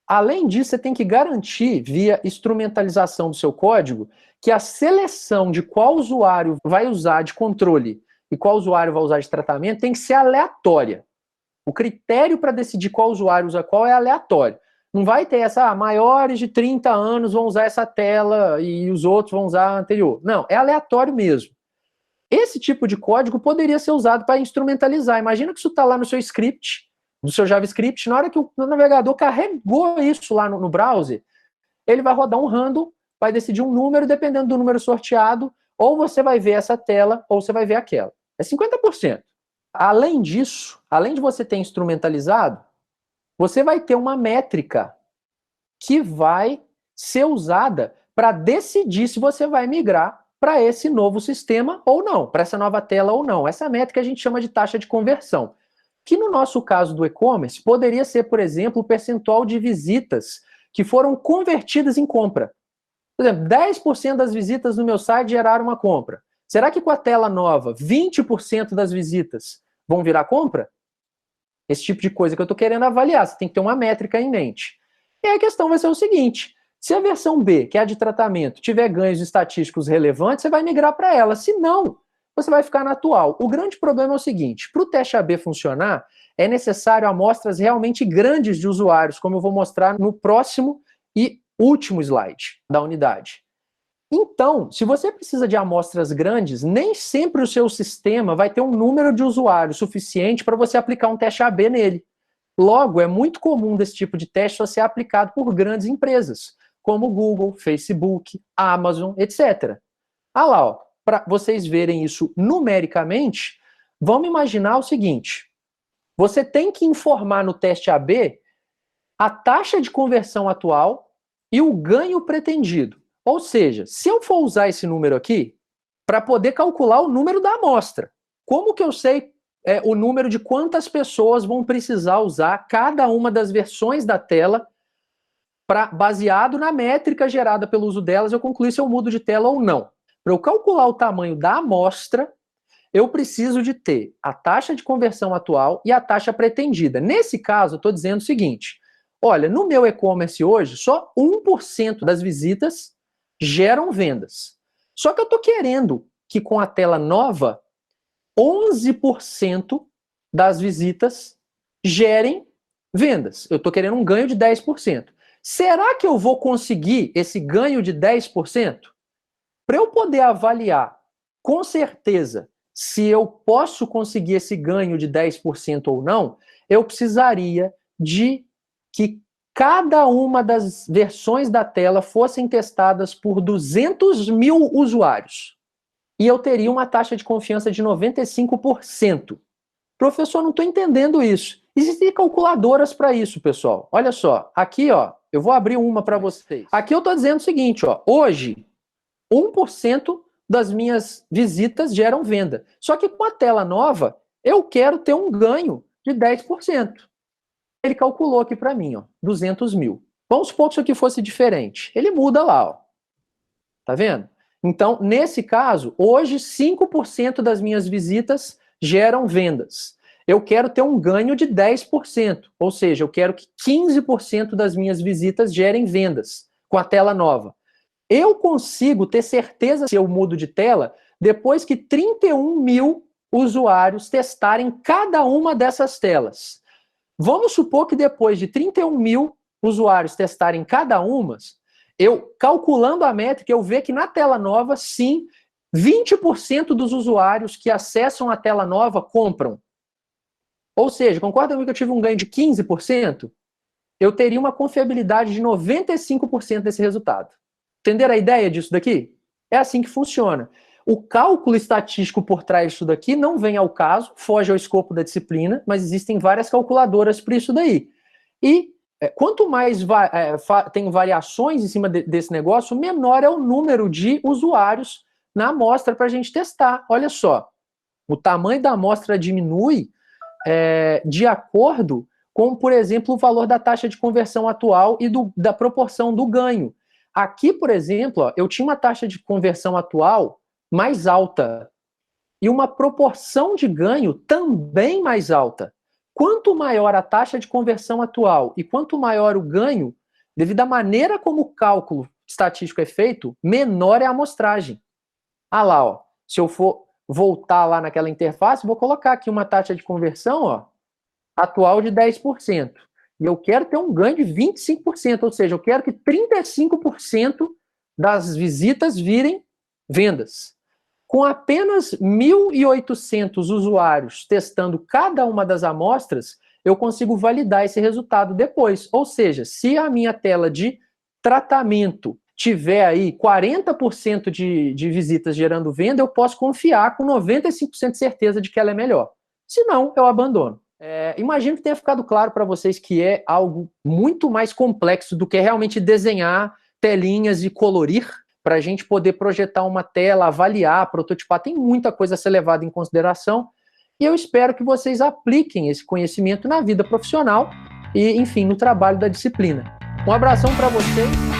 Além disso, você tem que garantir, via instrumentalização do seu código, que a seleção de qual usuário vai usar de controle e qual usuário vai usar de tratamento tem que ser aleatória. O critério para decidir qual usuário usa qual é aleatório. Não vai ter essa, maiores de 30 anos vão usar essa tela e os outros vão usar a anterior. Não, é aleatório mesmo. Esse tipo de código poderia ser usado para instrumentalizar. Imagina que isso está lá no seu script, no seu JavaScript, na hora que o navegador carregou isso lá no browser, ele vai rodar um random, vai decidir um número, dependendo do número sorteado, ou você vai ver essa tela, ou você vai ver aquela. É 50%. Além disso, além de você ter instrumentalizado, você vai ter uma métrica que vai ser usada para decidir se você vai migrar para esse novo sistema ou não, para essa nova tela ou não. Essa métrica a gente chama de taxa de conversão, que no nosso caso do e-commerce poderia ser, por exemplo, o percentual de visitas que foram convertidas em compra. Por exemplo, 10% das visitas no meu site geraram uma compra. Será que com a tela nova, 20% das visitas vão virar compra? Esse tipo de coisa que eu estou querendo avaliar. Você tem que ter uma métrica em mente. E aí a questão vai ser o seguinte: se a versão B, que é a de tratamento, tiver ganhos estatísticos relevantes, você vai migrar para ela. Se não, você vai ficar na atual. O grande problema é o seguinte: para o teste AB funcionar, é necessário amostras realmente grandes de usuários, como eu vou mostrar no próximo e último slide da unidade. Então, se você precisa de amostras grandes, nem sempre o seu sistema vai ter um número de usuários suficiente para você aplicar um teste AB nele. Logo, é muito comum desse tipo de teste só ser aplicado por grandes empresas, como Google, Facebook, Amazon, etc. Ah lá, ó, para vocês verem isso numericamente, vamos imaginar o seguinte: você tem que informar no teste AB a taxa de conversão atual e o ganho pretendido. Ou seja, se eu for usar esse número aqui, para poder calcular o número da amostra, como que eu sei o número de quantas pessoas vão precisar usar cada uma das versões da tela, baseado na métrica gerada pelo uso delas, eu concluir se eu mudo de tela ou não. Para eu calcular o tamanho da amostra, eu preciso de ter a taxa de conversão atual e a taxa pretendida. Nesse caso, eu estou dizendo o seguinte: olha, no meu e-commerce hoje, só 1% das visitas geram vendas. Só que eu estou querendo que com a tela nova, 11% das visitas gerem vendas. Eu estou querendo um ganho de 10%. Será que eu vou conseguir esse ganho de 10%? Para eu poder avaliar com certeza se eu posso conseguir esse ganho de 10% ou não, eu precisaria de que cada uma das versões da tela fossem testadas por 200 mil usuários. E eu teria uma taxa de confiança de 95%. Professor, não estou entendendo isso. Existem calculadoras para isso, pessoal. Olha só, aqui, ó, eu vou abrir uma para vocês. Aqui eu estou dizendo o seguinte, ó, hoje, 1% das minhas visitas geram venda. Só que com a tela nova, eu quero ter um ganho de 10%. Ele calculou aqui para mim, ó, 200 mil. Vamos supor que isso aqui fosse diferente. Ele muda lá, ó. Tá vendo? Então, nesse caso, hoje 5% das minhas visitas geram vendas. Eu quero ter um ganho de 10%, ou seja, eu quero que 15% das minhas visitas gerem vendas com a tela nova. Eu consigo ter certeza se eu mudo de tela depois que 31 mil usuários testarem cada uma dessas telas. Vamos supor que depois de 31 mil usuários testarem cada uma, eu, calculando a métrica, eu vejo que na tela nova, sim, 20% dos usuários que acessam a tela nova compram. Ou seja, concorda comigo que eu tive um ganho de 15%? Eu teria uma confiabilidade de 95% desse resultado. Entenderam a ideia disso daqui? É assim que funciona. O cálculo estatístico por trás disso daqui não vem ao caso, foge ao escopo da disciplina, mas existem várias calculadoras para isso daí. E quanto mais tem variações em cima desse negócio, menor é o número de usuários na amostra para a gente testar. Olha só, o tamanho da amostra diminui de acordo com, por exemplo, o valor da taxa de conversão atual e da proporção do ganho. Aqui, por exemplo, ó, eu tinha uma taxa de conversão atual mais alta e uma proporção de ganho também mais alta. Quanto maior a taxa de conversão atual e quanto maior o ganho, devido à maneira como o cálculo estatístico é feito, menor é a amostragem. Ah lá, ó, se eu for voltar lá naquela interface, vou colocar aqui uma taxa de conversão, ó, atual de 10%. E eu quero ter um ganho de 25%, ou seja, eu quero que 35% das visitas virem vendas. Com apenas 1.800 usuários testando cada uma das amostras, eu consigo validar esse resultado depois. Ou seja, se a minha tela de tratamento tiver aí 40% de visitas gerando venda, eu posso confiar com 95% de certeza de que ela é melhor. Se não, eu abandono. Imagino que tenha ficado claro para vocês que é algo muito mais complexo do que realmente desenhar telinhas e colorir para a gente poder projetar uma tela, avaliar, prototipar. Tem muita coisa a ser levada em consideração e eu espero que vocês apliquem esse conhecimento na vida profissional e, enfim, no trabalho da disciplina. Um abração para vocês.